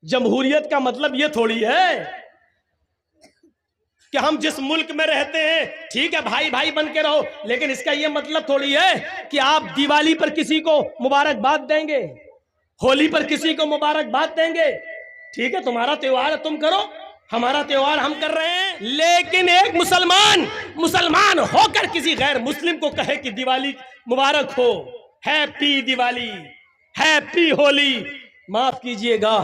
जमहूरियत का मतलब ये थोड़ी है कि हम जिस मुल्क में रहते हैं ठीक है भाई भाई बन के रहो, लेकिन इसका यह मतलब थोड़ी है कि आप दिवाली पर किसी को मुबारकबाद देंगे, होली पर किसी को मुबारकबाद देंगे। ठीक है, तुम्हारा त्योहार है तुम करो, हमारा त्योहार हम कर रहे हैं। लेकिन एक मुसलमान होकर किसी गैर मुस्लिम को कहे कि दिवाली मुबारक हो, हैप्पी दिवाली, हैप्पी होली, माफ कीजिएगा,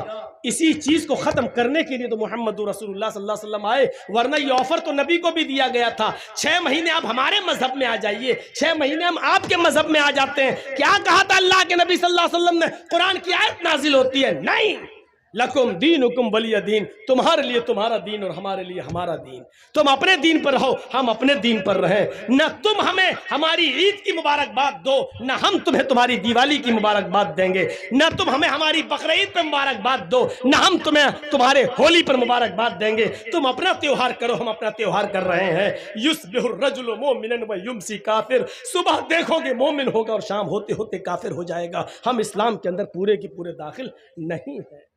इसी चीज को खत्म करने के लिए तो मोहम्मद रसूलुल्लाह सल्लल्लाहु अलैहि वसल्लम आए, वरना ये ऑफर तो नबी को भी दिया गया था। 6 महीने आप हमारे मजहब में आ जाइए, 6 महीने हम आपके मजहब में आ जाते हैं। क्या कहा था अल्लाह के नबी सल्लल्लाहु अलैहि वसल्लम ने? कुरान की आयत नाजिल होती है, नहीं लकुम दीनुकुम वलिय दीन, तुम्हारे लिए तुम्हारा दीन और हमारे लिए हमारा दीन। तुम अपने दीन पर रहो, हम अपने दीन पर रहें। न तुम हमें हमारी ईद की मुबारकबाद दो, न हम तुम्हें तुम्हारी दिवाली की मुबारकबाद देंगे। न तुम हमें हमारी बकरीद पर मुबारकबाद दो, न हम तुम्हें तुम्हारे होली पर मुबारकबाद देंगे। तुम अपना त्योहार करो, हम अपना त्योहार कर रहे हैं। युस्बिहुर रजुलु मोमिनन व युमसी काफिर, सुबह देखोगे मोमिन होगा और शाम होते होते काफिर हो जाएगा। हम इस्लाम के अंदर पूरे के पूरे दाखिल नहीं है।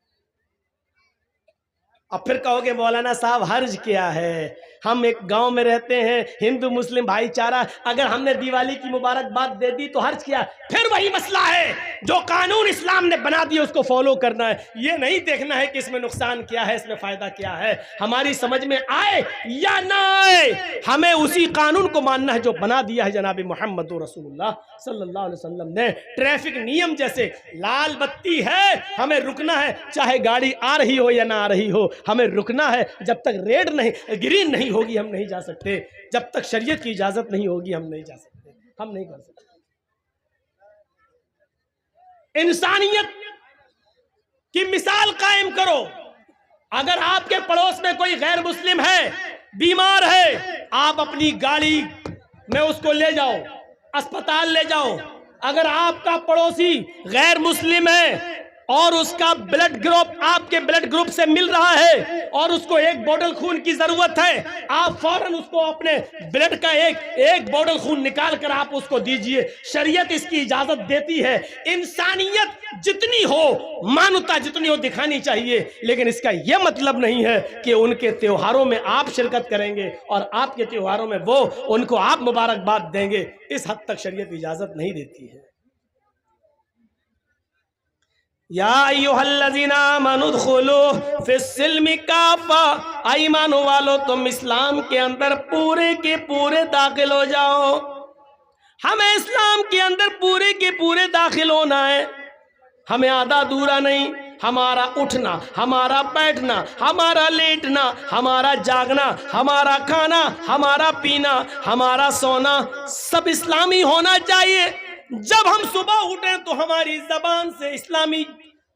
अब फिर कहोगे मौलाना साहब हर्ज क्या है, हम एक गांव में रहते हैं, हिंदू मुस्लिम भाईचारा, अगर हमने दिवाली की मुबारकबाद दे दी तो हर्ज क्या? फिर वही मसला है, जो कानून इस्लाम ने बना दिया उसको फॉलो करना है। ये नहीं देखना है कि इसमें नुकसान क्या है, इसमें फायदा क्या है। हमारी समझ में आए या ना आए, हमें उसी कानून को मानना है जो बना दिया है जनाब मोहम्मद रसूलुल्लाह सल्लल्लाहु अलैहि वसल्लम ने। ट्रैफिक नियम जैसे लाल बत्ती है, हमें रुकना है, चाहे गाड़ी आ रही हो या ना आ रही हो, हमें रुकना है। जब तक रेड नहीं, ग्रीन नहीं होगी हम नहीं जा सकते। जब तक शरीयत की इजाजत नहीं होगी हम नहीं जा सकते, हम नहीं कर सकते। इंसानियत की मिसाल कायम करो। अगर आपके पड़ोस में कोई गैर मुस्लिम है, बीमार है, आप अपनी गाड़ी में उसको ले जाओ, अस्पताल ले जाओ। अगर आपका पड़ोसी गैर मुस्लिम है और उसका ब्लड ग्रुप आपके ब्लड ग्रुप से मिल रहा है और उसको एक बोतल खून की जरूरत है, आप फौरन उसको अपने ब्लड का एक बोतल खून निकाल कर आप उसको दीजिए। शरीयत इसकी इजाजत देती है। इंसानियत जितनी हो, मानवता जितनी हो दिखानी चाहिए, लेकिन इसका यह मतलब नहीं है कि उनके त्योहारों में आप शिरकत करेंगे और आपके त्योहारों में वो उनको आप मुबारकबाद देंगे। इस हद तक शरीयत इजाजत नहीं देती है। या अय्युहल्लज़ीना आमनू उदखुलू फिस्सिल्मि काफ़ा, ईमान वालो तुम इस्लाम के अंदर पूरे के पूरे दाखिल हो जाओ। हमें इस्लाम के अंदर पूरे के पूरे दाखिल होना है। हमें आधा अधूरा नहीं, हमारा उठना, हमारा बैठना, हमारा लेटना, हमारा जागना, हमारा खाना, हमारा पीना, हमारा सोना सब इस्लामी होना चाहिए। जब हम सुबह उठें तो हमारी जबान से इस्लामी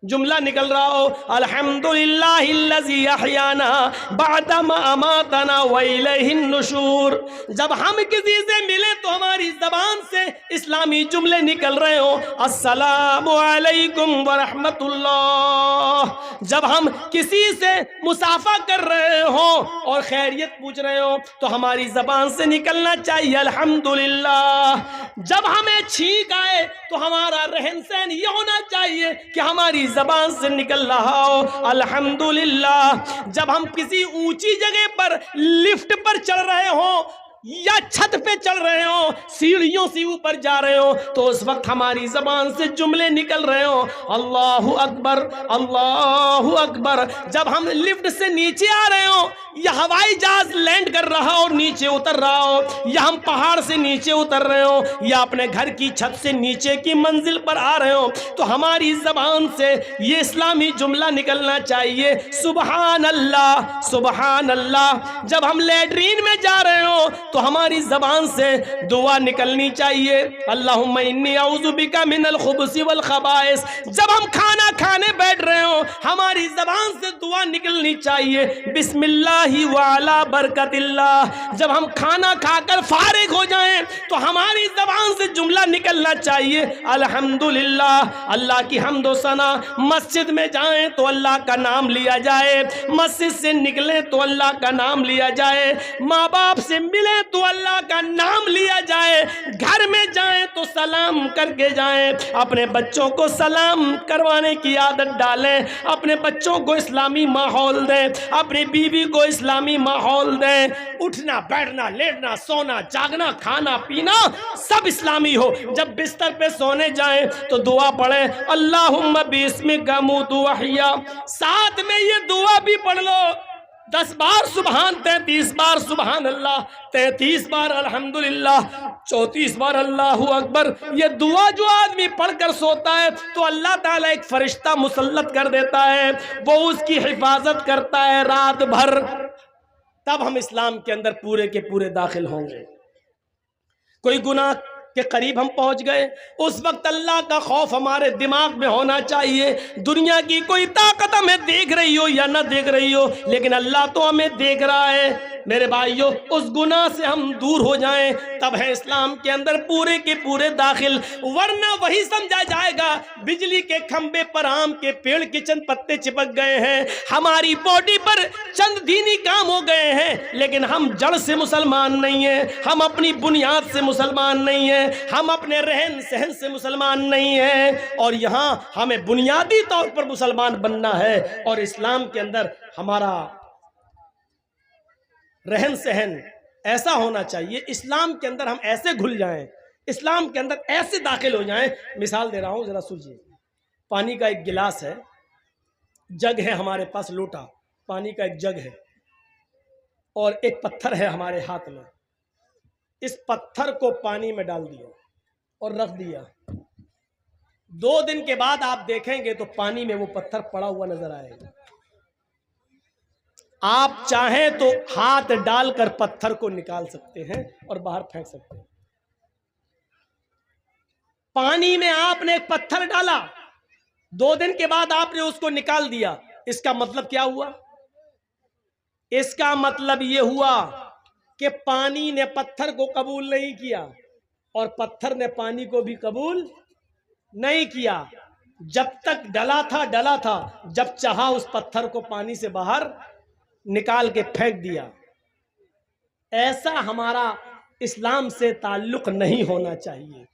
जुमला निकल रहा हो, अल्हम्दुलिल्लाहिल्लज़ी अहयाना बअदा मा अमातना व इलैहिन नुशूर। जब हम किसी से मिले तो हमारी जबान से इस्लामी जुमले निकल रहे हो, अस्सलामु अलैकुम व रहमतुल्लाह। जब हम किसी से मुसाफा कर रहे हो और खैरियत पूछ रहे हो तो हमारी जबान से निकलना चाहिए अल्हम्दुलिल्लाह। जब हमें छींक आए तो हमारा रहन सहन ये होना चाहिए कि हमारी जबान से निकल रहा हो अल्हम्दुलिल्लाह। जब हम किसी ऊंची जगह पर लिफ्ट पर चढ़ रहे हो या छत पे चढ़ रहे हो, सीढ़ियों से ऊपर जा रहे हो, तो उस वक्त हमारी जबान से जुमले निकल रहे हो, अल्लाहु अकबर, अल्लाहु अकबर। जब हम लिफ्ट से नीचे आ रहे हो या हवाई जहाज लैंड कर रहा हो और नीचे उतर रहा हो, या हम पहाड़ से नीचे उतर रहे हो या अपने घर की छत से नीचे की मंजिल पर आ रहे हो, तो हमारी जबान से ये इस्लामी जुमला निकलना चाहिए, सुबहान अल्लाह, सुबहान अल्लाह। जब हम लैट्रीन में जा रहे हो तो हमारी जबान से दुआ निकलनी चाहिए, अल्लाहुम्मा इन्नी औज़ु बिका मिनल खुबुसी वल खबाइस। जब हम खाना खाने बैठ रहे हो हमारी जबान से दुआ निकलनी चाहिए, बिस्मिल्लाह बिस्मिल्लाहि व अला बरकतिल्लाह। जब हम खाना खाकर फारिग हो जाएं तो हमारी जबान से जुमला निकलना चाहिए अल्हम्दुलिल्लाह, अल्लाह की हम्दो सना। मस्जिद में जाएं तो अल्लाह का नाम लिया जाए, मस्जिद से निकलें तो अल्लाह का नाम लिया जाए, माँ बाप से मिलें तो अल्लाह का नाम लिया जाए, घर में जाएं तो सलाम करके जाएं, अपने बच्चों को सलाम करवाने की आदत डालें, अपने बच्चों को इस्लामी माहौल दें, अपनी बीवी को इस्लामी माहौल दें। उठना बैठना लेटना सोना जागना खाना पीना सब इस्लामी हो। जब बिस्तर पे सोने जाएं तो दुआ पढ़ें अल्लाहुम्मा बिस्मिका अमूतु व अहया। साथ में ये दुआ भी पढ़ लो 10 बार सुबहान, 33 बार सुबहान अल्लाह, 33 बार अल्हम्दुलिल्लाह, 34 बार अल्लाहु अकबर। ये दुआ जो आदमी पढ़कर सोता है तो अल्लाह ताला एक फरिश्ता मुसल्लत कर देता है, वो उसकी हिफाजत करता है रात भर। तब हम इस्लाम के अंदर पूरे के पूरे दाखिल होंगे। कोई गुनाह के करीब हम पहुंच गए, उस वक्त अल्लाह का खौफ हमारे दिमाग में होना चाहिए। दुनिया की कोई ताकत हमें देख रही हो या ना देख रही हो, लेकिन अल्लाह तो हमें देख रहा है। मेरे भाइयों, उस गुनाह से हम दूर हो जाएं, तब है इस्लाम के अंदर पूरे के पूरे दाखिल। वरना वही समझा जाएगा बिजली के खंबे पर आम के पेड़ के चंद पत्ते चिपक गए हैं, हमारी बॉडी पर चंद दीनी काम हो गए हैं, लेकिन हम जड़ से मुसलमान नहीं हैं, हम अपनी बुनियाद से मुसलमान नहीं हैं, हम अपने रहन सहन से मुसलमान नहीं हैं। और यहाँ हमें बुनियादी तौर पर मुसलमान बनना है। और इस्लाम के अंदर हमारा रहन सहन ऐसा होना चाहिए, इस्लाम के अंदर हम ऐसे घुल जाएं, इस्लाम के अंदर ऐसे दाखिल हो जाएं। मिसाल दे रहा हूं, जरा सुनिए। पानी का एक गिलास है, जग है हमारे पास, लोटा पानी का एक जग है, और एक पत्थर है हमारे हाथ में। इस पत्थर को पानी में डाल दिया और रख दिया। 2 दिन के बाद आप देखेंगे तो पानी में वो पत्थर पड़ा हुआ नजर आएगा। आप चाहें तो हाथ डालकर पत्थर को निकाल सकते हैं और बाहर फेंक सकते हैं। पानी में आपने एक पत्थर डाला, 2 दिन के बाद आपने उसको निकाल दिया, इसका मतलब क्या हुआ? इसका मतलब यह हुआ कि पानी ने पत्थर को कबूल नहीं किया और पत्थर ने पानी को भी कबूल नहीं किया। जब तक डला था, जब चाहा उस पत्थर को पानी से बाहर निकाल के फेंक दिया। ऐसा हमारा इस्लाम से ताल्लुक नहीं होना चाहिए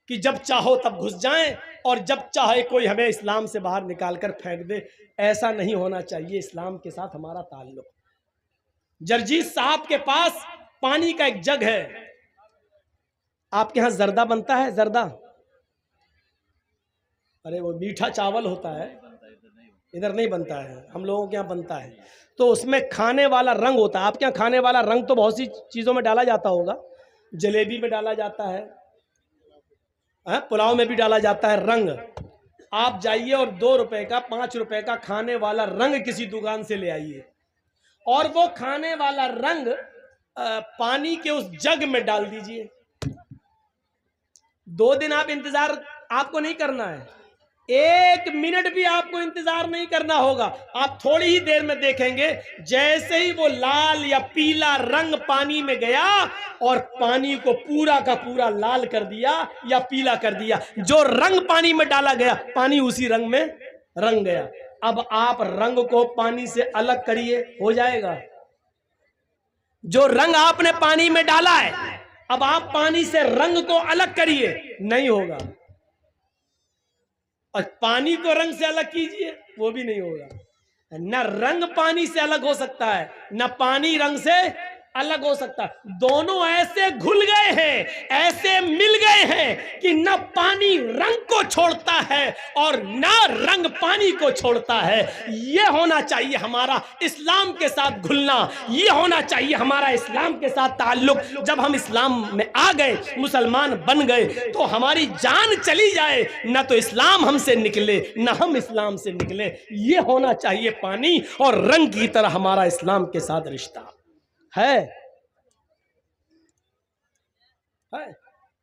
कि जब चाहो तब घुस जाएं और जब चाहे कोई हमें इस्लाम से बाहर निकाल कर फेंक दे। ऐसा नहीं होना चाहिए इस्लाम के साथ हमारा ताल्लुक। जरजीत साहब के पास पानी का एक जग है। आपके यहां जर्दा बनता है? जर्दा, अरे वो मीठा चावल होता है, इधर नहीं बनता है, हम लोगों के यहाँ बनता है। तो उसमें खाने वाला रंग होता है। आपके यहाँ खाने वाला रंग तो बहुत सी चीज़ों में डाला जाता होगा, जलेबी में डाला जाता है, पुलाव में भी डाला जाता है रंग। आप जाइए और 2 रुपए का 5 रुपए का खाने वाला रंग किसी दुकान से ले आइए और वो खाने वाला रंग पानी के उस जग में डाल दीजिए। 2 दिन आप इंतजार आपको नहीं करना है, 1 मिनट भी आपको इंतजार नहीं करना होगा। आप थोड़ी ही देर में देखेंगे जैसे ही वो लाल या पीला रंग पानी में गया और पानी को पूरा का पूरा लाल कर दिया या पीला कर दिया, जो रंग पानी में डाला गया पानी उसी रंग में रंग गया। अब आप रंग को पानी से अलग करिए, हो जाएगा? जो रंग आपने पानी में डाला है, अब आप पानी से रंग को अलग करिए, नहीं होगा। और पानी को रंग से अलग कीजिए, वो भी नहीं होगा। न रंग पानी से अलग हो सकता है, न पानी रंग से अलग हो सकता है। दोनों ऐसे घुल गए हैं, ऐसे मिल गए हैं कि न पानी रंग को छोड़ता है और न रंग पानी को छोड़ता है। यह होना चाहिए हमारा इस्लाम के साथ घुलना, यह होना चाहिए हमारा इस्लाम के साथ ताल्लुक। जब हम इस्लाम में आ गए, मुसलमान बन गए, तो हमारी जान चली जाए, न तो इस्लाम हमसे निकले न हम इस्लाम से निकले। यह होना चाहिए पानी और रंग की तरह हमारा इस्लाम के साथ रिश्ता है।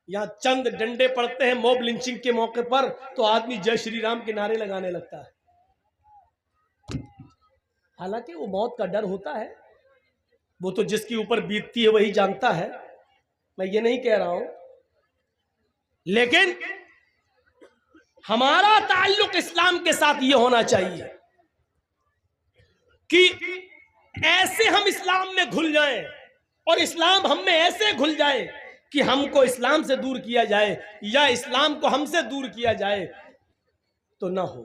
यहां चंद डंडे पड़ते हैं मॉब लिंचिंग के मौके पर तो आदमी जय श्री राम के नारे लगाने लगता है। हालांकि वो मौत का डर होता है, वो तो जिसके ऊपर बीतती है वही जानता है, मैं ये नहीं कह रहा हूं, लेकिन हमारा ताल्लुक इस्लाम के साथ ये होना चाहिए कि ऐसे हम इस्लाम में घुल जाएं और इस्लाम हम में ऐसे घुल जाए कि हमको इस्लाम से दूर किया जाए या इस्लाम को हमसे दूर किया जाए तो ना हो।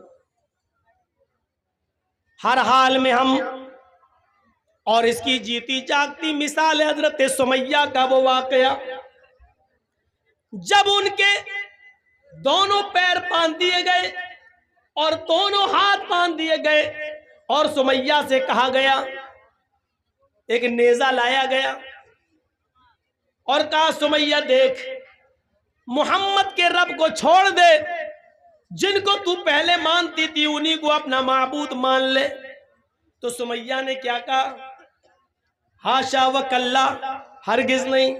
हर हाल में हम, और इसकी जीती जागती मिसाल है हजरत सुमैया का वो वाकया जब उनके दोनों पैर बांध दिए गए और दोनों हाथ बांध दिए गए और सुमैया से कहा गया, एक नेजा लाया गया और कहा सुमैया देख, मोहम्मद के रब को छोड़ दे, जिनको तू पहले मानती थी उन्हीं को अपना माबूद मान ले। तो सुमैया ने क्या कहा, हाशा व कल्ला, हरगिज नहीं।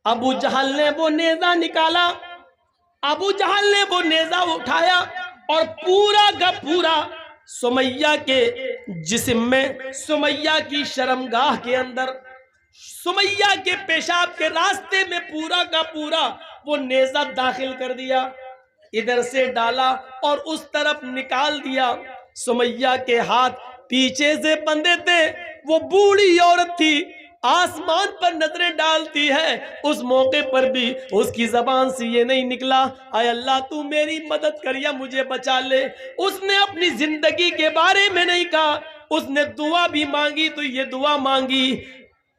अबू जहल ने वो नेजा निकाला, अबू जहल ने वो नेजा उठाया और पूरा का पूरा सुमैया के जिस्म में, सुमैया की शर्मगाह के अंदर, सुमैया के पेशाब के रास्ते में पूरा का पूरा वो नेजा दाखिल कर दिया, इधर से डाला और उस तरफ निकाल दिया। सुमैया के हाथ पीछे से बंधे थे, वो बूढ़ी औरत थी, आसमान पर नजरें डालती है, उस मौके पर भी उसकी जबान से ये नहीं निकला, आय अल्लाह तू मेरी मदद कर या मुझे बचा ले। उसने अपनी जिंदगी के बारे में नहीं कहा, उसने दुआ भी मांगी तो ये दुआ मांगी,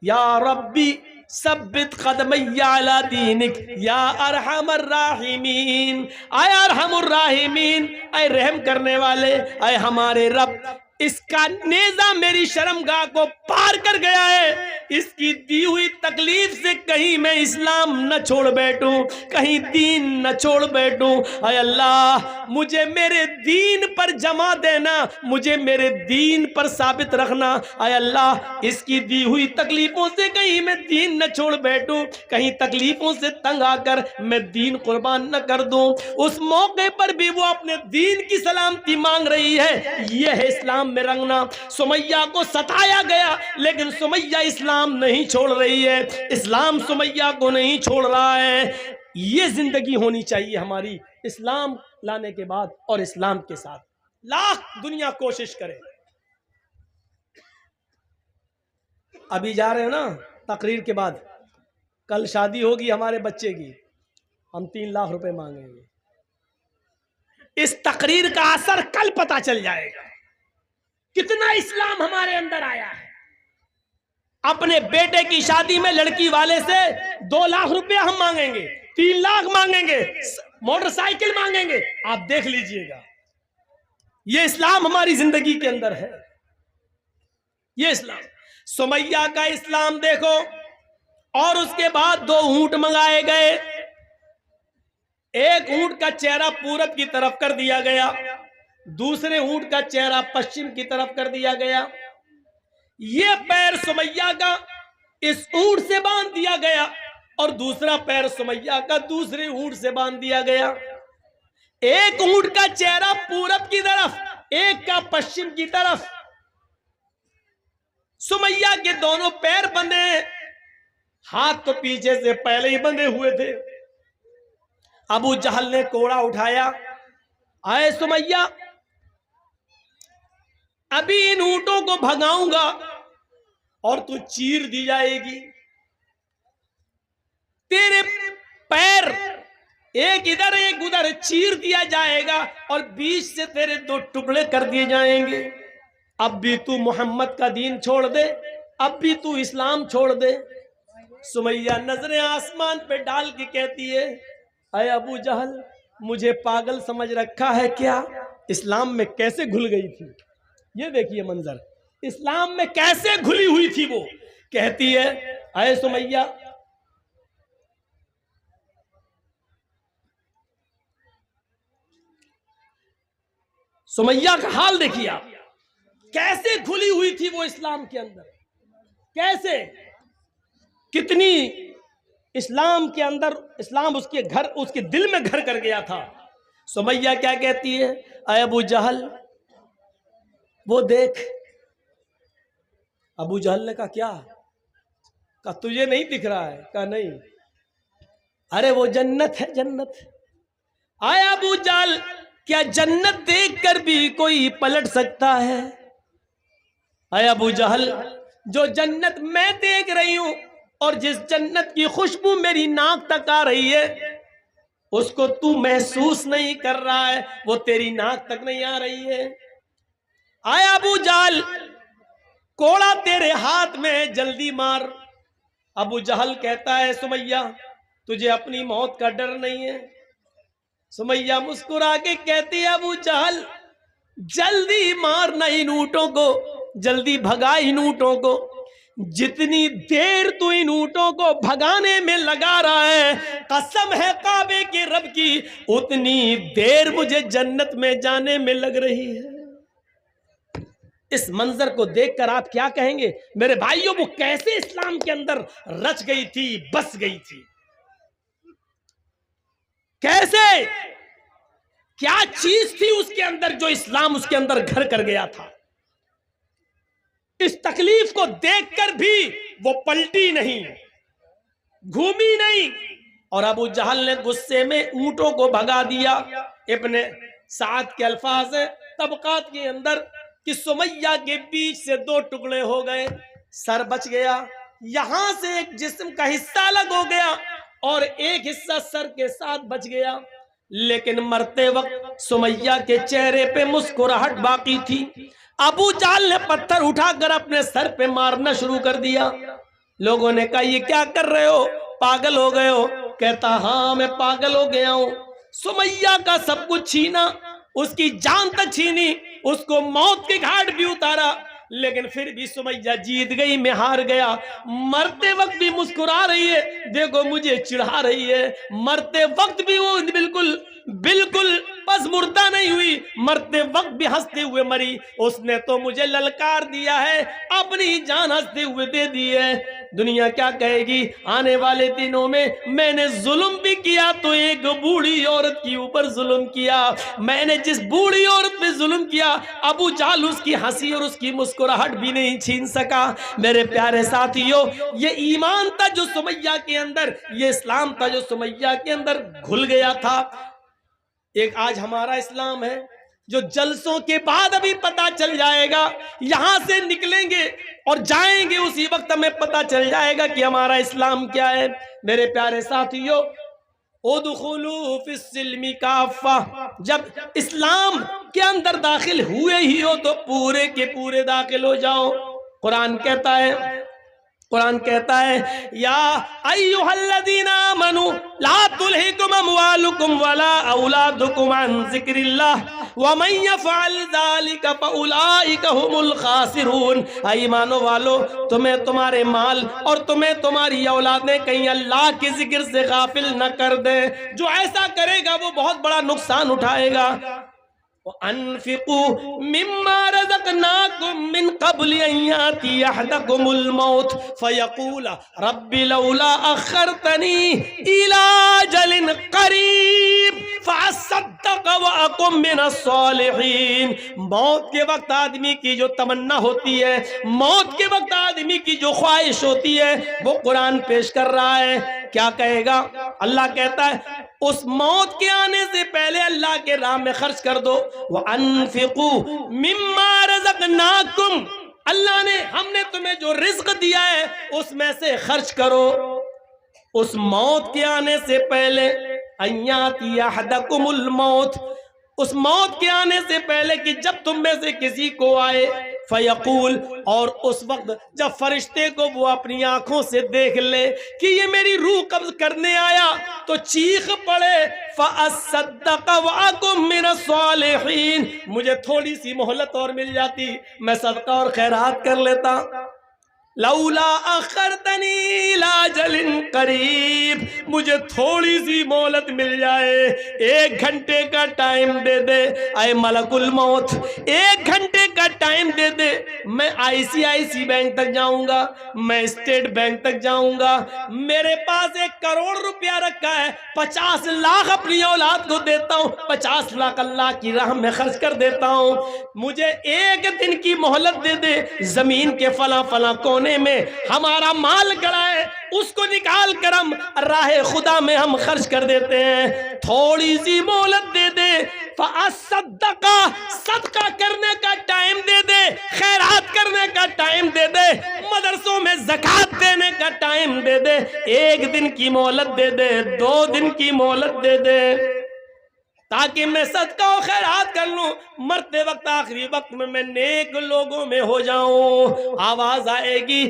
या रब्बी सब्बित कदमैया अला दीनिक या अरहमर राहिमीन, आय अरहमुर राहिमीन, आय रहम करने वाले, आय हमारे रब, इसका नेजा मेरी शर्मगाह को पार कर गया है, इसकी दी हुई तकलीफ से कहीं मैं इस्लाम न छोड़ बैठूं, कहीं दीन न छोड़ बैठूं। आय अल्लाह मुझे मेरे दीन पर जमा देना, मुझे मेरे दीन पर साबित रखना। आय अल्लाह इसकी दी हुई तकलीफों से कहीं मैं दीन न छोड़ बैठूं, कहीं तकलीफों से तंग आकर मैं दीन कुर्बान न कर दूं। उस मौके पर भी वो अपने दीन की सलामती मांग रही है, यह है इस्लाम में रंगना। सुमैया को सताया गया लेकिन सुमैया इस्लाम नहीं छोड़ रही है, इस्लाम सुमैया को नहीं छोड़ रहा है। ये जिंदगी होनी चाहिए हमारी इस्लाम लाने के बाद और इस्लाम के साथ। लाख दुनिया कोशिश करे। अभी जा रहे हो ना तकरीर के बाद, कल शादी होगी हमारे बच्चे की, हम 3 लाख रुपए मांगेंगे। इस तकरीर का असर कल पता चल जाएगा कितना इस्लाम हमारे अंदर आया है। अपने बेटे की शादी में लड़की वाले से 2 लाख रुपया हम मांगेंगे, 3 लाख मांगेंगे, मोटरसाइकिल मांगेंगे, आप देख लीजिएगा। ये इस्लाम हमारी जिंदगी के अंदर है, ये इस्लाम। सुमैया का इस्लाम देखो। और उसके बाद 2 ऊंट मंगाए गए, एक ऊंट का चेहरा पूरब की तरफ कर दिया गया, दूसरे ऊंट का चेहरा पश्चिम की तरफ कर दिया गया। ये पैर सुमैया का इस ऊंट से बांध दिया गया और दूसरा पैर सुमैया का दूसरे ऊंट से बांध दिया गया। एक ऊंट का चेहरा पूरब की तरफ, एक का पश्चिम की तरफ। सुमैया के दोनों पैर बंधे, हाथ तो पीछे से पहले ही बंधे हुए थे। अबू जहल ने कोड़ा उठाया, आए सुमैया अभी इन ऊंटों को भगाऊंगा और तू चीर दी जाएगी, तेरे पैर एक इधर एक उधर चीर दिया जाएगा और बीच से तेरे 2 टुकड़े कर दिए जाएंगे। अब भी तू मोहम्मद का दीन छोड़ दे, अब भी तू इस्लाम छोड़ दे। सुमैया नजरें आसमान पे डाल के कहती है, अय अबू जहल मुझे पागल समझ रखा है क्या? इस्लाम में कैसे घुल गई थी, ये देखिए मंजर, इस्लाम में कैसे घुली हुई थी वो। कहती है, अय सुमैया सुमैया का हाल देखिए आप, कैसे घुली हुई थी वो इस्लाम के अंदर, कैसे, कितनी इस्लाम के अंदर, इस्लाम उसके घर, उसके दिल में घर कर गया था। सुमैया क्या कहती है, अय अबू जहल वो देख अबू जहल ने कहा क्या? कहा तुझे नहीं दिख रहा है? कहा नहीं। अरे वो जन्नत है, जन्नत। आया अबू जहल, क्या जन्नत देखकर भी कोई पलट सकता है? आया अबू जहल, जो जन्नत मैं देख रही हूं और जिस जन्नत की खुशबू मेरी नाक तक आ रही है, उसको तू महसूस नहीं कर रहा है, वो तेरी नाक तक नहीं आ रही है। आया अबू जहल, कोड़ा तेरे हाथ में, जल्दी मार। अबू जहल कहता है सुमैया तुझे अपनी मौत का डर नहीं है? सुमैया मुस्कुरा के कहती है अबू जहल जल्दी मारना इन ऊंटों को, जल्दी भगा इन ऊंटों को। जितनी देर तू इन ऊंटों को भगाने में लगा रहा है, कसम है काबे के रब की, उतनी देर मुझे जन्नत में जाने में लग रही है। इस मंजर को देखकर आप क्या कहेंगे मेरे भाइयों? वो कैसे इस्लाम के अंदर रच गई थी, बस गई थी, कैसे, क्या चीज थी उसके अंदर जो इस्लाम उसके अंदर घर कर गया था। इस तकलीफ को देखकर भी वो पलटी नहीं, घूमी नहीं, और अबू जहल ने गुस्से में ऊंटों को भगा दिया। इब्ने साद के अल्फाज है तबकात के अंदर कि सुमैया के बीच से दो टुकड़े हो गए, सर बच गया, यहां से एक जिस्म का हिस्सा अलग हो गया और एक हिस्सा सर के साथ बच गया। लेकिन मरते वक्त सुमैया के चेहरे पे मुस्कुराहट बाकी थी। अबू जहल ने पत्थर उठाकर अपने सर पे मारना शुरू कर दिया। लोगों ने कहा ये क्या कर रहे हो, पागल हो गए हो? कहता हाँ मैं पागल हो गया हूं। सुमैया का सब कुछ छीना, उसकी जान तक छीनी, उसको मौत के घाट भी उतारा, लेकिन फिर भी सुमैया जीत गई, मैं हार गया। मरते वक्त भी मुस्कुरा रही है, देखो मुझे चिढ़ा रही है। मरते वक्त भी वो बिल्कुल बिल्कुल बस मुर्दा नहीं हुई, मरते वक्त भी हंसते हुए मरी। उसने तो मुझे ललकार दिया है, अपनी जान हंसते हुए दे दी है। दुनिया क्या कहेगी आने वाले दिनों में? मैंने जुल्म भी किया तो एक बूढ़ी औरत के ऊपर जुल्म किया। मैंने जिस बूढ़ी औरत पे जुल्म किया, अबू जहल उसकी हंसी और उसकी मुस्कुराहट भी नहीं छीन सका। मेरे प्यारे साथियों, ये ईमान था जो सुमैया के अंदर, ये इस्लाम था जो सुमैया के अंदर घुल गया था। एक आज हमारा इस्लाम है जो जलसों के बाद अभी पता चल जाएगा, यहां से निकलेंगे और जाएंगे उसी वक्त हमें पता चल जाएगा कि हमारा इस्लाम क्या है। मेरे प्यारे साथियों, उदखुलू फिस्सिल्मी काफ़ा, जब इस्लाम के अंदर दाखिल हुए ही हो तो पूरे के पूरे दाखिल हो जाओ। कुरान कहता है या अय्युहल्लज़ीना आमनू ला तुल्हिकुम अमवालुकुम वला औलादुकुम अन ज़िक्रिल्लाह व मन यफ़अल ज़ालिका फ़उलाइका हुमुल ख़ासिरून। ईमानो वालो, तुम्हें तुम्हारे माल और तुम्हें तुम्हारी औलादें कहीं अल्लाह के जिक्र से गाफिल न कर दे। जो ऐसा करेगा वो बहुत बड़ा नुकसान उठाएगा। अनफिकू मिम्मा रज़क़नाकुम मिन क़ब्ल अन याती अहदकुमुल मौत फ़यक़ूल रब्बी लौला अख़रतनी इला अजलिन क़रीब फ़अस्सद्दक़ व अकुम मिनस्सालिहीन। मौत के वक्त आदमी की जो तमन्ना होती है, मौत के वक्त आदमी की जो ख्वाहिश होती है, वो कुरान पेश कर रहा है। क्या कहेगा? अल्लाह कहता है उस मौत के आने से पहले अल्लाह के राह में खर्च कर दो। व अनफिकू मिम्मा रज़क़नाकुम, अल्लाह ने, हमने तुम्हें जो रिज़्क़ दिया है उसमें से खर्च करो। उस मौत के आने से पहले, अय्याती अहदकुमुल मौत, उस मौत के आने से पहले कि जब तुम में से किसी को आए, फयकूल, और उस वक्त जब फरिश्ते को वो अपनी आंखों से देख ले कि ये मेरी रूह कब्ज करने आया, तो चीख पड़े फ़अस्सद्दक़ व अकुम मिनस्सालिहीन, मुझे थोड़ी सी मोहलत और मिल जाती, मैं सदका और खैरात कर लेता। लौला अखरतनी इला अजलिन करीब, मुझे थोड़ी सी मोहलत मिल जाए, 1 घंटे का टाइम दे दे। आए मलकुल मौत, 1 घंटे का टाइम दे दे, मैं ICICI बैंक तक जाऊंगा, मैं स्टेट बैंक तक जाऊंगा, मेरे पास 1 करोड़ रुपया रखा है, 50 लाख अपनी औलाद को देता हूं, 50 लाख अल्लाह की राह में खर्च कर देता हूं, मुझे 1 दिन की मोहलत दे दे, जमीन के फला फला कोने में हमारा माल गड़ा है, उसको निकाल कर हम राह खुदा में हम खर्च कर देते हैं, थोड़ी सी मोहलत दे दे, फअसद्दका, सदका करने का टाइम दे दे, खैरात करने का टाइम दे दे, मदरसों में ज़कात देने का टाइम दे दे, 1 दिन की मोहलत दे दे, 2 दिन की मोहलत दे दे, ताकि मैं सदका और खैरात कर लूं, मरते वक्त आखिरी वक्त में मैं नेक लोगों में हो जाऊं। आवाज आएगी,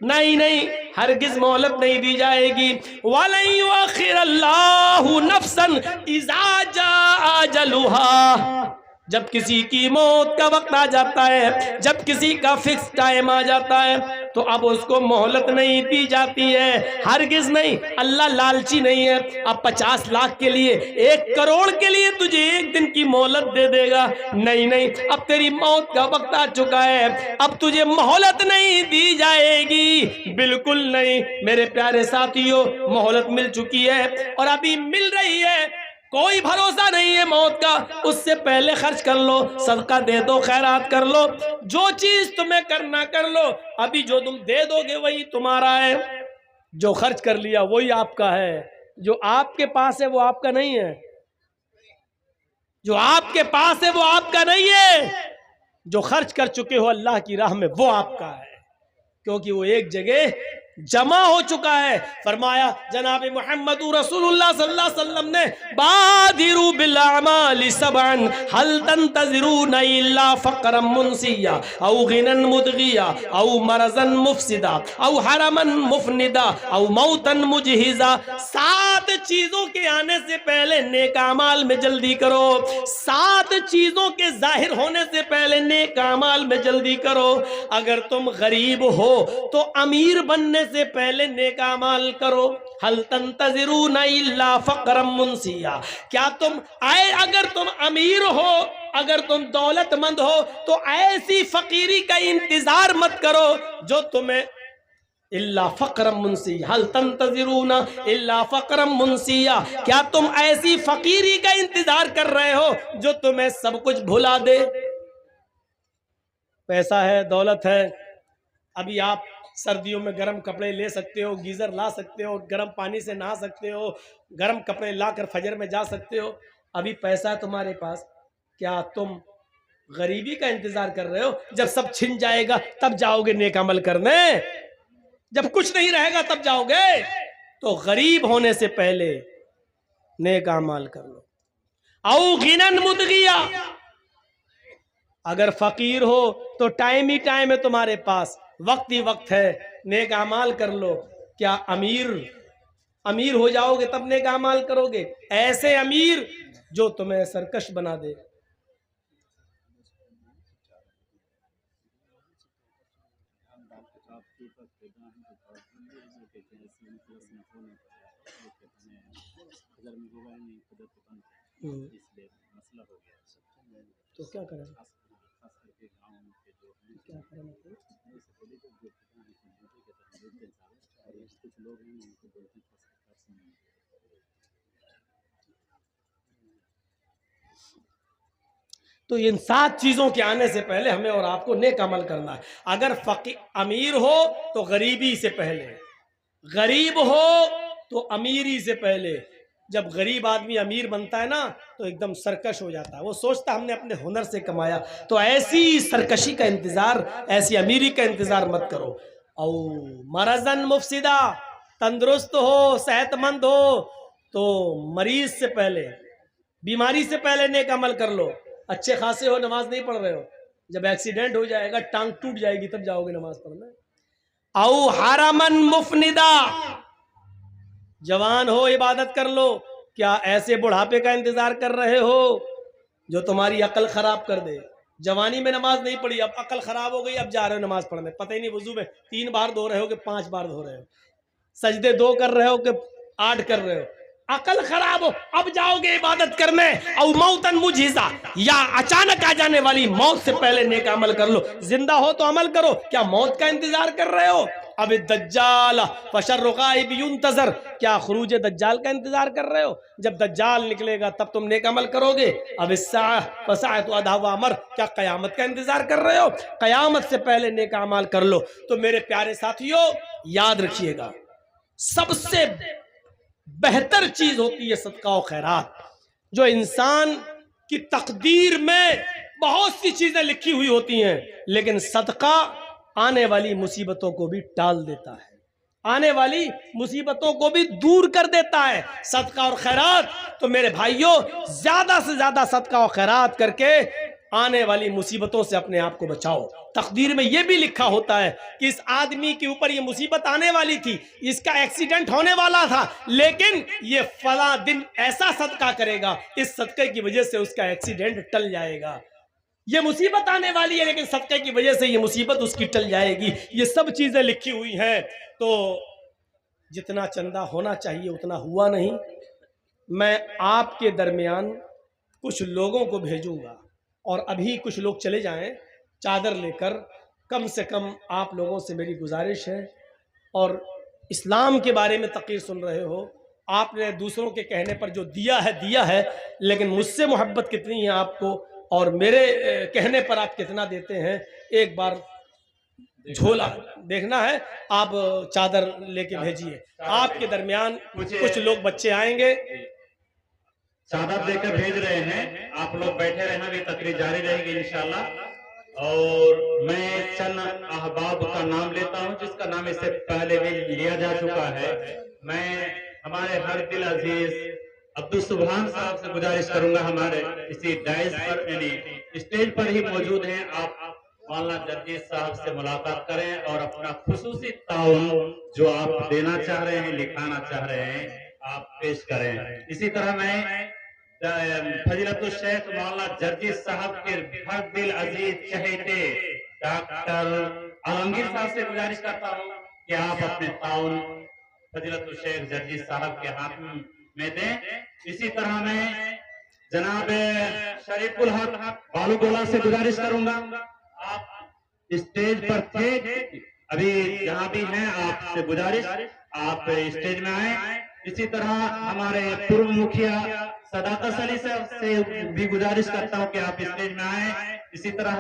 नहीं नहीं, हरगिज मोहलत नहीं दी जाएगी। वलन युअख्खिरल्लाहु नफ्सन इज़ा जाअ अजलुहा, जब किसी की मौत का वक्त आ जाता है, जब किसी का फिक्स टाइम आ जाता है, तो अब उसको मोहलत नहीं दी जाती है, हरगिज नहीं। अल्लाह लालची नहीं है, अब 50 लाख के लिए, 1 करोड़ के लिए तुझे 1 दिन की मोहलत दे देगा, नहीं नहीं, अब तेरी मौत का वक्त आ चुका है, अब तुझे मोहलत नहीं दी जाएगी, बिल्कुल नहीं। मेरे प्यारे साथियों, मोहलत मिल चुकी है और अभी मिल रही है, कोई भरोसा नहीं है मौत का, उससे पहले खर्च कर लो, सदका दे दो, खैरात कर लो, जो चीज तुम्हें करना कर लो, अभी जो तुम दे दोगे वही तुम्हारा है, जो खर्च कर लिया वही आपका है, जो आपके पास है वो आपका नहीं है, जो आपके पास है वो आपका नहीं है, जो खर्च कर चुके हो अल्लाह की राह में वो आपका है, क्योंकि वो एक जगह जमा हो चुका है। फरमाया जनाब मुहम्मद रसूलुल्लाह सल्लल्लाहु अलैहि वसल्लम ने, बादिरू बिल अमालि सबअन हल तंतज़िरूना इल्ला फ़क़रम मुनसिया औ गिनन मुदगिया औ मरज़न मुफसिदा औ हरमन मुफनिदा औ मौतन मुजहिजा। 7 चीजों के आने से पहले नेक अमाल में जल्दी करो, 7 चीजों के जाहिर होने से पहले नेक अमाल में जल्दी करो। अगर तुम गरीब हो तो अमीर बनने से पहले नेक अमाल करो। हल तंतज़िरूना इल्ला फ़क़रम मुनसिया, क्या तुम आए, अगर तुम अमीर हो, अगर तुम दौलतमंद हो तो ऐसी फकीरी का इंतजार मत करो जो तुम्हें इल्ला फ़क़रम मुनसिया, हल तंतज़िरूना इल्ला फ़क़रम मुनसिया, क्या तुम ऐसी फकीरी का इंतजार कर रहे हो जो तुम्हें सब कुछ भुला दे। पैसा है, दौलत है, अभी आप सर्दियों में गर्म कपड़े ले सकते हो, गीज़र ला सकते हो, गर्म पानी से नहा सकते हो, गर्म कपड़े लाकर फजर में जा सकते हो, अभी पैसा है तुम्हारे पास, क्या तुम गरीबी का इंतजार कर रहे हो? जब सब छिन जाएगा तब जाओगे नेक अमल करने, जब कुछ नहीं रहेगा तब जाओगे। तो गरीब होने से पहले नेक अमल कर लो। औ गिनन मुदगिया, अगर फकीर हो तो टाइम ही टाइम है तुम्हारे पास, वक्त ही वक्त है, नेक अमाल कर लो। क्या अमीर हो जाओगे तब नेक अमाल करोगे? ऐसे अमीर जो तुम्हें सरकश बना दे। तो क्या करें, क्या करें? तो इन 7 चीजों के आने से पहले हमें और आपको नेक अमल करना है। अगर अमीर हो तो गरीबी से पहले, गरीब हो तो अमीरी से पहले। जब गरीब आदमी अमीर बनता है ना तो एकदम सरकश हो जाता है, वो सोचता हमने अपने हुनर से कमाया। तो ऐसी सरकशी का इंतजार, ऐसी अमीरी का इंतजार मत करो। और मरज़न मुफसिदा, तंदुरुस्त हो, सेहतमंद हो तो मरीज से पहले, बीमारी से पहले नेक अमल कर लो। अच्छे खासे हो, नमाज नहीं पढ़ रहे हो, जब एक्सीडेंट हो जाएगा, टांग टूट जाएगी, तब जाओगे नमाज पढ़ने। औ हरमन मुफनिदा, जवान हो इबादत कर लो। क्या ऐसे बुढ़ापे का इंतजार कर रहे हो जो तुम्हारी अकल खराब कर दे? जवानी में नमाज नहीं पढ़ी, अब अकल खराब हो गई, अब जा रहे हो नमाज पढ़ने, पता ही नहीं वजू में 3 बार धो रहे हो कि 5 बार धो रहे हो, सजदे 2 कर रहे हो कि 8 कर रहे हो, अकल खराब हो, अब जाओगे इबादत करने, और मौतन मुजहिजा, या अचानक आ जाने वाली मौत से पहले नेक अमल कर लो। जिंदा हो तो अमल करो, क्या मौत का इंतजार कर रहे हो? अब दज्जाल फशर्रु गाइब युंतज़र, क्या खुरूज दज्जाल का इंतजार कर रहे हो? जब दज्जाल निकलेगा तब तुम नेक अमल करोगे। अब फसाअत अधा व अमर, क्या कयामत का इंतजार कर रहे हो? कयामत से पहले नेक अमल कर लो। तो मेरे प्यारे साथियों, याद रखिएगा, सबसे बेहतर चीज होती है सदका और खैरात। जो इंसान की तकदीर में बहुत सी चीजें लिखी हुई होती हैं, लेकिन सदका आने वाली मुसीबतों को भी टाल देता है, आने वाली मुसीबतों को भी दूर कर देता है, सदका और खैरात। तो मेरे भाइयों, ज्यादा से ज्यादा सदका और खैरात करके आने वाली मुसीबतों से अपने आप को बचाओ। तकदीर में यह भी लिखा होता है कि इस आदमी के ऊपर ये मुसीबत आने वाली थी, इसका एक्सीडेंट होने वाला था, लेकिन ये फला दिन ऐसा सदका करेगा, इस सदके की वजह से उसका एक्सीडेंट टल जाएगा। ये मुसीबत आने वाली है, लेकिन सदके की वजह से ये मुसीबत उसकी टल जाएगी। ये सब चीजें लिखी हुई हैं। तो जितना चंदा होना चाहिए उतना हुआ नहीं। मैं आपके दरमियान कुछ लोगों को भेजूंगा, और अभी कुछ लोग चले जाएं चादर लेकर। कम से कम आप लोगों से मेरी गुजारिश है, और इस्लाम के बारे में तक़रीर सुन रहे हो, आपने दूसरों के कहने पर जो दिया है, लेकिन मुझसे मोहब्बत कितनी है आपको, और मेरे कहने पर आप कितना देते हैं, एक बार झोला देखना है। आप चादर लेके भेजिए। आपके दरमियान कुछ लोग बच्चे आएंगे, चादर देकर भेज रहे हैं। आप लोग बैठे रहना, भी तकरीर जारी रहेगी इंशाल्लाह। और मैं चंद अहबाब का नाम लेता हूं, जिसका नाम इससे पहले भी लिया जा चुका है। मैं हमारे हर दिल अजीज अब्दुल सुभान साहब से गुजारिश करूंगा, हमारे इसी डायस पर यानी स्टेज पर ही मौजूद हैं, आप मौलाना जर्जी साहब से मुलाकात करें और अपना खुसूसी ताउन जो आप देना चाह रहे हैं, लिखाना चाह रहे हैं, आप पेश करें। इसी तरह मैं फजीलतुल शेख मौलाना जर्जी साहब के हर दिल अजीज चहेते डॉक्टर आलमगीर साहब से गुजारिश करता हूँ कि आप अपने ताउन फजीलतुल शेख जर्जी साहब के हाथ में दें। इसी तरह मैं जनाब शरीफुल हक बालूगोला से गुजारिश करूंगा, आप स्टेज पर थे, अभी जहाँ भी हैं आपसे गुजारिश आप स्टेज में आए। इसी तरह हमारे पूर्व मुखिया सदाकत अली से भी गुजारिश करता हूँ कि आप स्टेज में आए। इसी तरह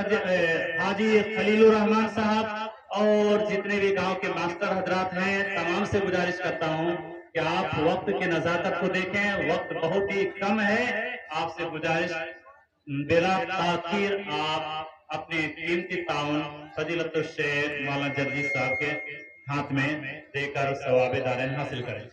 हाजी खलीलुर रहमान साहब और जितने भी गांव के मास्टर हजरात हैं, तमाम से गुजारिश करता हूँ कि आप वक्त की नजाकत को देखें, वक्त बहुत ही कम है। आपसे गुजारिश बिला ताखीर आप अपने कीमती ताउन फजीलतुल शेख मौलाना जर्जी साहब के हाथ में देकर सवाब दारेन हासिल करें।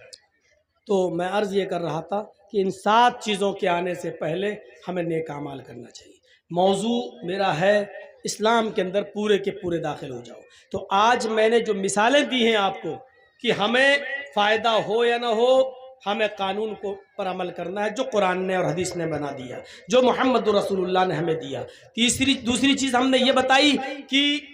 तो मैं अर्ज़ ये कर रहा था कि इन 7 चीज़ों के आने से पहले हमें नेक अमाल करना चाहिए। मौजू मेरा है इस्लाम के अंदर पूरे के पूरे दाखिल हो जाओ। तो आज मैंने जो मिसालें दी हैं आपको कि हमें फ़ायदा हो या ना हो, हमें कानून को पर अमल करना है जो कुरान ने और हदीस ने बना दिया, जो मोहम्मद रसूलुल्लाह ने हमें दिया। दूसरी चीज़ हमने ये बताई कि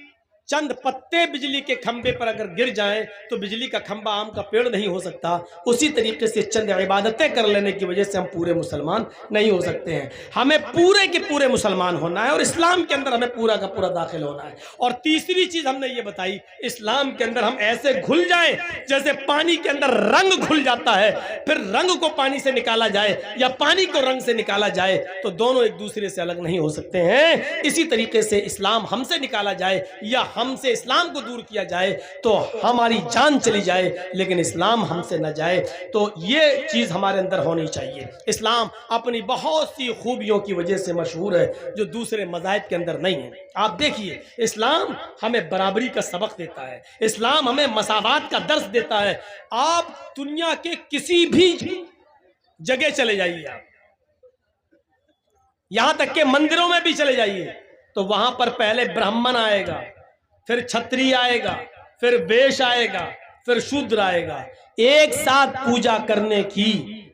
चंद पत्ते बिजली के खंबे पर अगर गिर जाएं तो बिजली का खंबा आम का पेड़ नहीं हो सकता। उसी तरीके से चंद इबादतें कर लेने की वजह से हम पूरे मुसलमान नहीं हो सकते हैं। हमें पूरे के पूरे मुसलमान होना है और इस्लाम के अंदर हमें पूरा का पूरा दाखिल होना है। और तीसरी चीज़ हमने ये बताई, इस्लाम के अंदर हम ऐसे घुल जाएं जैसे पानी के अंदर रंग घुल जाता है, फिर रंग को पानी से निकाला जाए या पानी को रंग से निकाला जाए तो दोनों एक दूसरे से अलग नहीं हो सकते हैं। इसी तरीके से इस्लाम हमसे निकाला जाए या हमसे इस्लाम को दूर किया जाए तो हमारी जान चली जाए, लेकिन इस्लाम हमसे न जाए। तो ये चीज़ हमारे अंदर होनी चाहिए। इस्लाम अपनी बहुत सी खूबियों की वजह से मशहूर है जो दूसरे मज़ाहिब के अंदर नहीं है। आप देखिए, इस्लाम हमें बराबरी का सबक देता है, इस्लाम हमें मसावात का दर्स देता है। आप दुनिया के किसी भी जगह चले जाइए, आप यहां तक के मंदिरों में भी चले जाइए तो वहां पर पहले ब्राह्मण आएगा, फिर क्षत्रिय आएगा, फिर वैश्य आएगा, फिर शूद्र आएगा। एक साथ पूजा करने की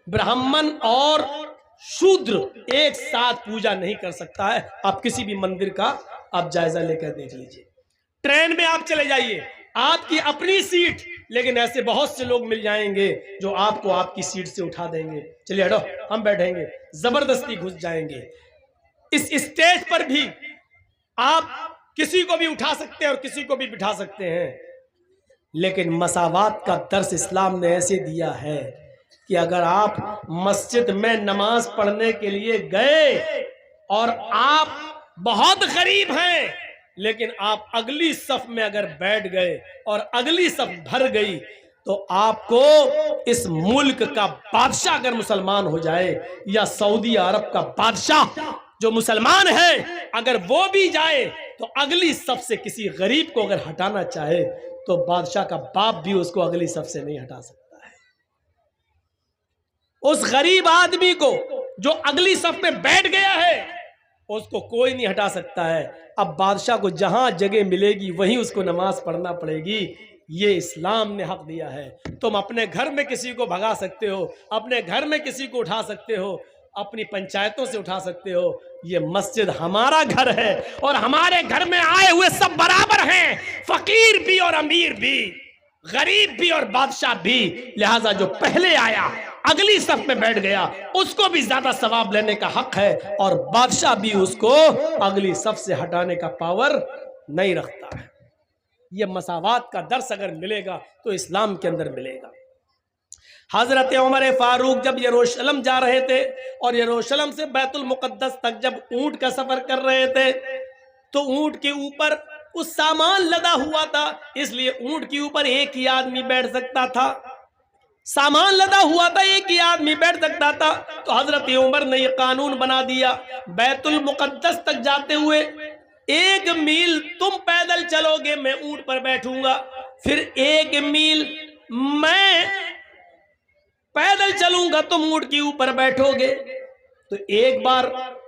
ब्राह्मण और शूद्र एक साथ पूजा नहीं कर सकता है। आप किसी भी मंदिर का आप जायजा लेकर देख लीजिए। ट्रेन में आप चले जाइए, आपकी अपनी सीट लेकिन ऐसे बहुत से लोग मिल जाएंगे जो आपको आपकी सीट से उठा देंगे, चलिए हटो हम बैठेंगे, जबरदस्ती घुस जाएंगे। इस स्टेज पर भी आप किसी को भी उठा सकते हैं और किसी को भी बिठा सकते हैं, लेकिन मसावात का दर्स इस्लाम ने ऐसे दिया है कि अगर आप मस्जिद में नमाज पढ़ने के लिए गए और आप बहुत गरीब हैं, लेकिन आप अगली सफ में अगर बैठ गए और अगली सफ भर गई, तो आपको इस मुल्क का बादशाह अगर मुसलमान हो जाए या सऊदी अरब का बादशाह जो मुसलमान है अगर वो भी जाए, तो अगली सफ से किसी गरीब को अगर हटाना चाहे तो बादशाह का बाप भी उसको अगली सफ से नहीं हटा सकता है। उस गरीब आदमी को जो अगली सफ में बैठ गया है उसको कोई नहीं हटा सकता है। अब बादशाह को जहां जगह मिलेगी वहीं उसको नमाज पढ़ना पड़ेगी। ये इस्लाम ने हक दिया है। तुम अपने घर में किसी को भगा सकते हो, अपने घर में किसी को उठा सकते हो, अपनी पंचायतों से उठा सकते हो। ये मस्जिद हमारा घर है और हमारे घर में आए हुए सब बराबर हैं, फकीर भी और अमीर भी, गरीब भी और बादशाह भी। लिहाजा जो पहले आया अगली सफ में बैठ गया उसको भी ज्यादा सवाब लेने का हक है और बादशाह भी उसको अगली सफ से हटाने का पावर नहीं रखता है। ये मसावात का दर्स अगर मिलेगा तो इस्लाम के अंदर मिलेगा। हजरत उमर फारूक जब यरूशलेम जा रहे थे और यरूशलेम से बैतुल मुकद्दस तक जब ऊंट का सफर कर रहे थे, तो ऊंट के ऊपर उस सामान लदा हुआ था, इसलिए ऊंट के ऊपर एक ही आदमी बैठ सकता था। सामान लदा हुआ था, एक ही आदमी बैठ सकता था। तो हजरत उमर ने यह कानून बना दिया, बैतुल मुकद्दस तक जाते हुए 1 मील तुम पैदल चलोगे, मैं ऊंट पर बैठूंगा, फिर 1 मील मैं पैदल चलूंगा, तुम ऊंट के ऊपर बैठोगे। तो एक बार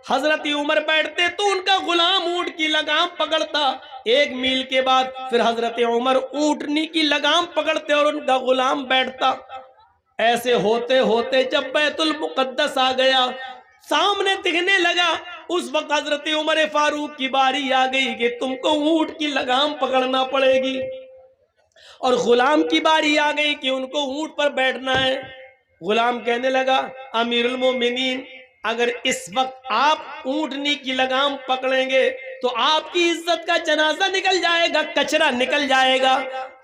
हजरत उमर बैठते तो उनका गुलाम ऊंट की लगाम पकड़ता, 1 मील के बाद फिर हजरत उमर ऊंटनी की लगाम पकड़ते और उनका गुलाम बैठता। ऐसे होते होते जब बैतुल मुकद्दस आ गया, सामने दिखने लगा, उस वक्त हजरत उमर फारूक की बारी आ गई कि तुमको ऊंट की लगाम पकड़ना पड़ेगी, और गुलाम की बारी आ गई कि उनको ऊंट पर बैठना है। गुलाम कहने लगा, अमीरुल मोमिनीन, अगर इस वक्त आप ऊंटनी की लगाम पकड़ेंगे तो आपकी इज्जत का जनाजा निकल जाएगा, कचरा निकल जाएगा।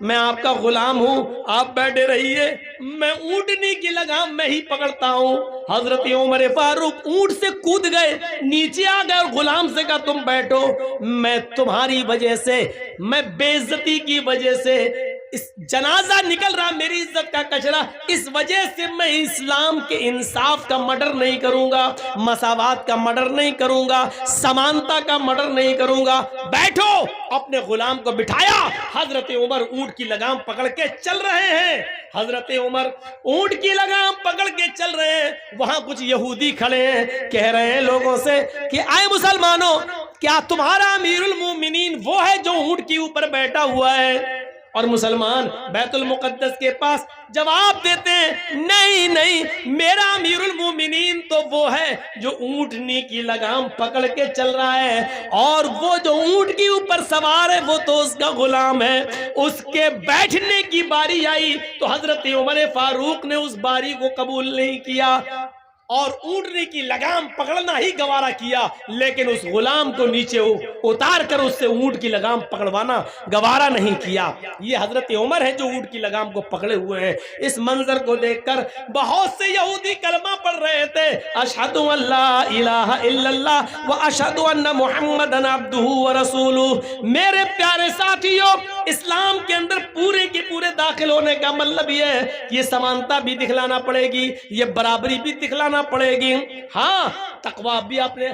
मैं आपका गुलाम हूं, आप बैठे रहिए, मैं ऊंटनी की लगाम मैं ही पकड़ता हूं। हजरत उमर फारूक ऊंट से कूद गए, नीचे आ गए और गुलाम से कहा तुम बैठो, मैं तुम्हारी वजह से, मैं बेइज्जती की वजह से इस जनाजा निकल रहा, मेरी इज्जत का कचरा, इस वजह से मैं इस्लाम के इंसाफ का मर्डर नहीं करूंगा, मसावात का मर्डर नहीं करूंगा, समानता का मर्डर नहीं करूंगा। बैठो। अपने गुलाम को बिठाया, हजरत उमर ऊंट की लगाम पकड़ के चल रहे हैं। हजरत उमर ऊंट की लगाम पकड़ के चल रहे हैं, वहां कुछ यहूदी खड़े हैं, कह रहे हैं लोगों से कि आए मुसलमानों, क्या तुम्हारा अमीरुल मोमिनीन वो है जो ऊंट के ऊपर बैठा हुआ है? और मुसलमान बैतुल मुकद्दस के पास जवाब देते हैं, नहीं नहीं, मेरा अमीरुल मोमिनीन तो वो है जो ऊंटनी की लगाम पकड़ के चल रहा है, और वो जो ऊंट के ऊपर सवार है वो तो उसका गुलाम है। उसके बैठने की बारी आई तो हजरत उमर फारूक ने उस बारी को कबूल नहीं किया और ऊंटनी की लगाम पकड़ना ही गवारा किया, लेकिन उस गुलाम को नीचे उतार कर उससे ऊंट की लगाम पकड़वाना गवारा नहीं किया। ये हजरत उमर है जो ऊंट की लगाम को पकड़े हुए हैं। इस मंजर को देखकर बहुत से यहूदी कलमा पढ़ रहे थे, अशहदु अल्ला इलाहा इल्लल्लाह व अशहदु अन्ना मुहम्मदन अब्दुहु व रसूलुहु। मेरे प्यारे साथियों, इस्लाम के अंदर पूरे के पूरे दाखिल होने का मतलब यह है कि ये समानता भी दिखलाना पड़ेगी, ये बराबरी भी दिखलाना पड़ेगी। हाँ, तकवा भी अपने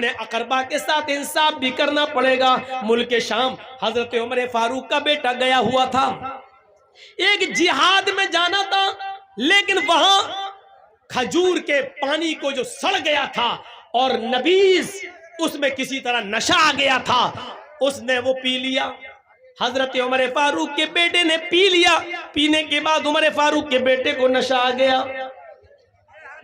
अकरबा के साथ इंसाफ भी करना पड़ेगा। मुल्क शाम हजरत उमर फारूक का बेटा गया हुआ था, एक जिहाद में जाना था, लेकिन वहां खजूर के पानी को जो सड़ गया था और नबीज उसमें किसी तरह नशा आ गया था, उसने वो पी लिया। हजरत उमर फारूक के बेटे ने पी लिया। पीने के बाद उमर फारूक के बेटे को नशा आ गया।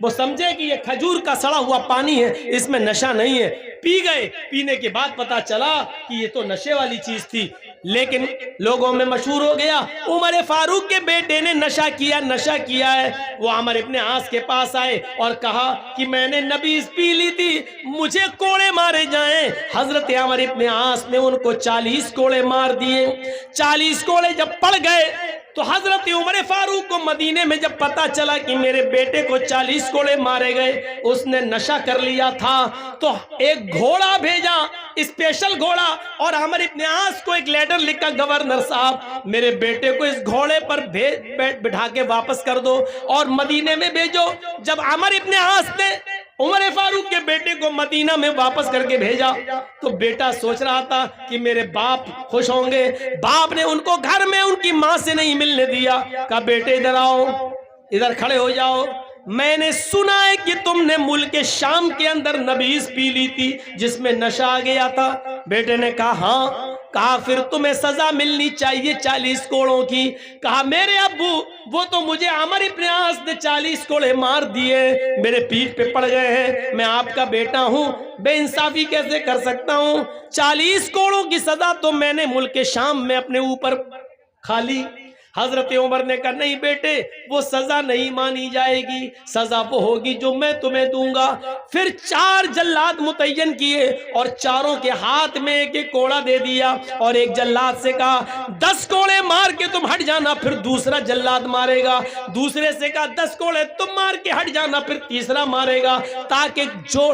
वो समझे कि ये खजूर का सड़ा हुआ पानी है, इसमें नशा नहीं है, पी गए। पीने के बाद पता चला कि ये तो नशे वाली चीज थी, लेकिन लोगों में मशहूर हो गया उमर फारूक के बेटे ने नशा किया है। वो अमर इब्ने आस के पास आए और कहा कि मैंने नबीज पी ली थी, मुझे कोड़े मारे जाएं। हजरत अमर इब्ने आस ने उनको 40 कोड़े मार दिए। 40 कोड़े जब पड़ गए तो हजरत उमर फारूक को मदीने में जब पता चला कि मेरे बेटे को 40 कोड़े मारे गए, उसने नशा कर लिया था, तो एक घोड़ा भेजा, स्पेशल घोड़ा, और अमर इब्ने आस को एक लेटर लिखा, गवर्नर साहब मेरे बेटे को इस घोड़े पर बिठा के वापस कर दो और मदीने में भेजो। जब अमर इब्ने आस ने उमर फारूक के बेटे को मदीना में वापस करके भेजा तो बेटा सोच रहा था कि मेरे बाप खुश होंगे। बाप ने उनको घर में उनकी मां से नहीं मिलने दिया, कहा बेटे इधर आओ, इधर खड़े हो जाओ, मैंने सुना है कि तुमने मुल्क शाम के अंदर नबीज पी ली थी जिसमें नशा आ गया था। बेटे ने कहा हाँ। कहा फिर तुम्हें सजा मिलनी चाहिए 40 कोड़ों की। कहा मेरे अब्बू वो तो मुझे अमर इब्ने आस ने 40 कोड़े मार दिए, मेरे पीठ पे पड़ गए हैं, मैं आपका बेटा हूं, बेइंसाफी कैसे कर सकता हूं? 40 कोड़ों की सजा तो मैंने मुल्क शाम में अपने ऊपर खा ली। हजरत उमर ने कहा नहीं बेटे, वो सजा नहीं मानी जाएगी, सजा वो होगी जो मैं तुम्हें दूंगा। फिर 4 जल्लाद मुतय्यन किए और चारों के हाथ में एक कोड़ा दे दिया और एक जल्लाद से कहा 10 कोड़े मार के तुम हट जाना, फिर दूसरा जल्लाद मारेगा, दूसरे से कहा 10 कोड़े तुम मार के हट जाना, फिर तीसरा मारेगा, ताकि जो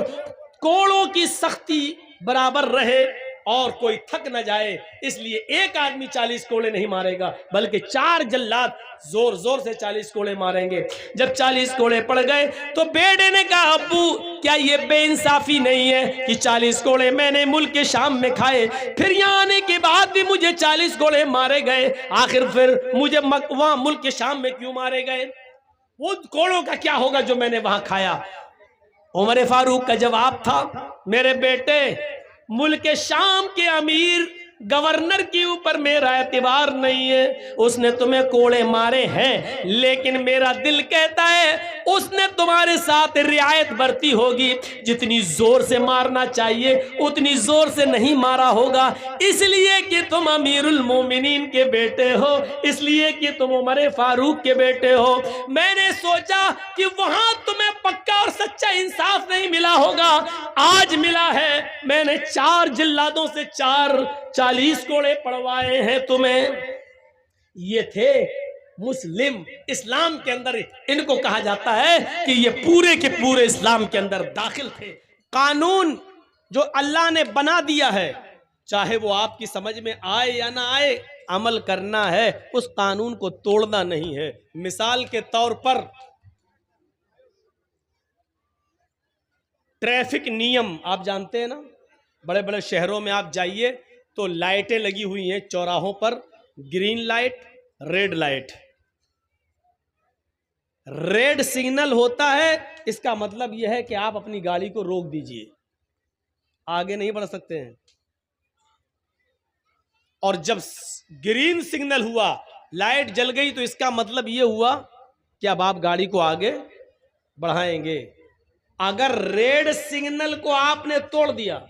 कोड़ों की सख्ती बराबर रहे और कोई थक न जाए। इसलिए एक आदमी 40 कोड़े नहीं मारेगा, बल्कि 4 जल्लाद जोर जोर से 40 कोड़े मारेंगे। जब 40 कोड़े पड़ गए तो बेटे ने कहा अब्बू क्या ये बेइंसाफी नहीं है कि 40 कोड़े मैंने मुल्क के शाम में खाए, फिर यहाँ आने के बाद भी मुझे 40 कोड़े मारे गए, आखिर फिर मुझे वहां मुल्क के शाम में क्यों मारे गए? वो कोड़ों का क्या होगा जो मैंने वहां खाया? उमर फारूक का जवाब था मेरे बेटे, मुल्क शाम के अमीर गवर्नर के ऊपर मेरा एतबार नहीं है, उसने तुम्हें कोड़े मारे हैं, लेकिन मेरा दिल कहता है उसने तुम्हारे साथ रियायत बरती होगी, जितनी जोर से मारना चाहिए उतनी जोर से नहीं मारा होगा, इसलिए कि तुम अमीरुल मोमिनीन के बेटे हो, इसलिए कि तुम उमर फारूक के बेटे हो। मैंने सोचा कि वहां तुम्हें पक्का और सच्चा इंसाफ नहीं मिला होगा, आज मिला है। मैंने 4 जिल्लादों से 40 कोड़े पड़वाए हैं तुम्हें। ये थे मुस्लिम। इस्लाम के अंदर इनको कहा जाता है कि ये पूरे के पूरे इस्लाम के अंदर दाखिल थे। कानून जो अल्लाह ने बना दिया है, चाहे वो आपकी समझ में आए या ना आए, अमल करना है, उस कानून को तोड़ना नहीं है। मिसाल के तौर पर ट्रैफिक नियम आप जानते हैं ना, बड़े बड़े शहरों में आप जाइए तो लाइटें लगी हुई हैं चौराहों पर, green light, red light. Red signal होता है, इसका मतलब यह है कि आप अपनी गाड़ी को रोक दीजिए, आगे नहीं बढ़ सकते हैं। और जब ग्रीन सिग्नल हुआ, लाइट जल गई, तो इसका मतलब यह हुआ कि अब आप गाड़ी को आगे बढ़ाएंगे। अगर रेड सिग्नल को आपने तोड़ दिया,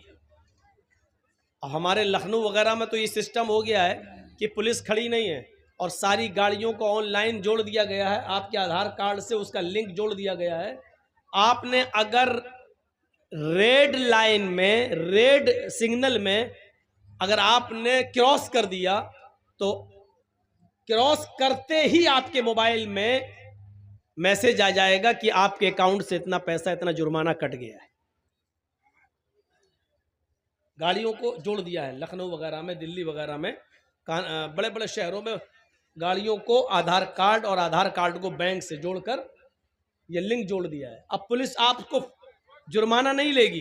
हमारे लखनऊ वगैरह में तो ये सिस्टम हो गया है कि पुलिस खड़ी नहीं है और सारी गाड़ियों को ऑनलाइन जोड़ दिया गया है, आपके आधार कार्ड से उसका लिंक जोड़ दिया गया है। आपने अगर रेड लाइन में, रेड सिग्नल में अगर आपने क्रॉस कर दिया, तो क्रॉस करते ही आपके मोबाइल में मैसेज आ जाएगा कि आपके अकाउंट से इतना पैसा, इतना जुर्माना कट गया है। गाड़ियों को जोड़ दिया है लखनऊ वगैरह में, दिल्ली वगैरह में, बड़े बड़े शहरों में गाड़ियों को आधार कार्ड और आधार कार्ड को बैंक से जोड़कर ये लिंक जोड़ दिया है। अब पुलिस आपको जुर्माना नहीं लेगी,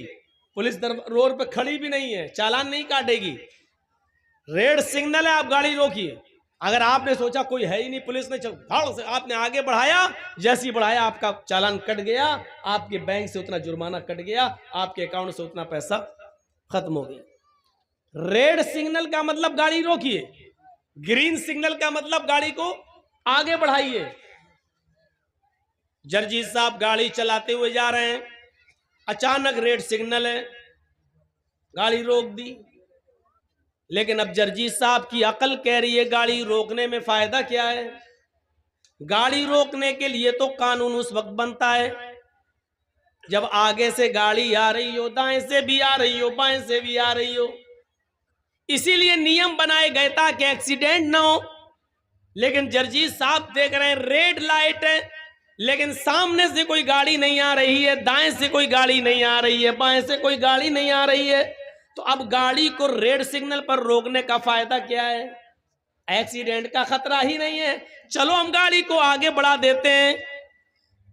पुलिस रोड पे खड़ी भी नहीं है, चालान नहीं काटेगी। रेड सिग्नल है, आप गाड़ी रोकिए। अगर आपने सोचा कोई है ही नहीं, पुलिस ने भाड़ से आपने आगे बढ़ाया, जैसे ही बढ़ाया आपका चालान कट गया, आपके बैंक से उतना जुर्माना कट गया, आपके अकाउंट से उतना पैसा खत्म हो गया। रेड सिग्नल का मतलब गाड़ी रोकिए, ग्रीन सिग्नल का मतलब गाड़ी को आगे बढ़ाइए। जर्जी साहब गाड़ी चलाते हुए जा रहे हैं, अचानक रेड सिग्नल है, गाड़ी रोक दी, लेकिन अब जर्जीस साहब की अकल कह रही है गाड़ी रोकने में फायदा क्या है। गाड़ी रोकने के लिए तो कानून उस वक्त बनता है जब आगे से गाड़ी आ रही हो, दाएं से भी आ रही हो, बाएं से भी आ रही हो। इसीलिए नियम बनाए गए ताकि एक्सीडेंट ना हो। लेकिन जर्जीस साहब देख रहे हैं रेड लाइट है, लेकिन सामने से कोई गाड़ी नहीं आ रही है, दाएं से कोई गाड़ी नहीं आ रही है, बाएं से कोई गाड़ी नहीं आ रही है। तो अब गाड़ी को रेड सिग्नल पर रोकने का फायदा क्या है? एक्सीडेंट का खतरा ही नहीं है, चलो हम गाड़ी को आगे बढ़ा देते हैं।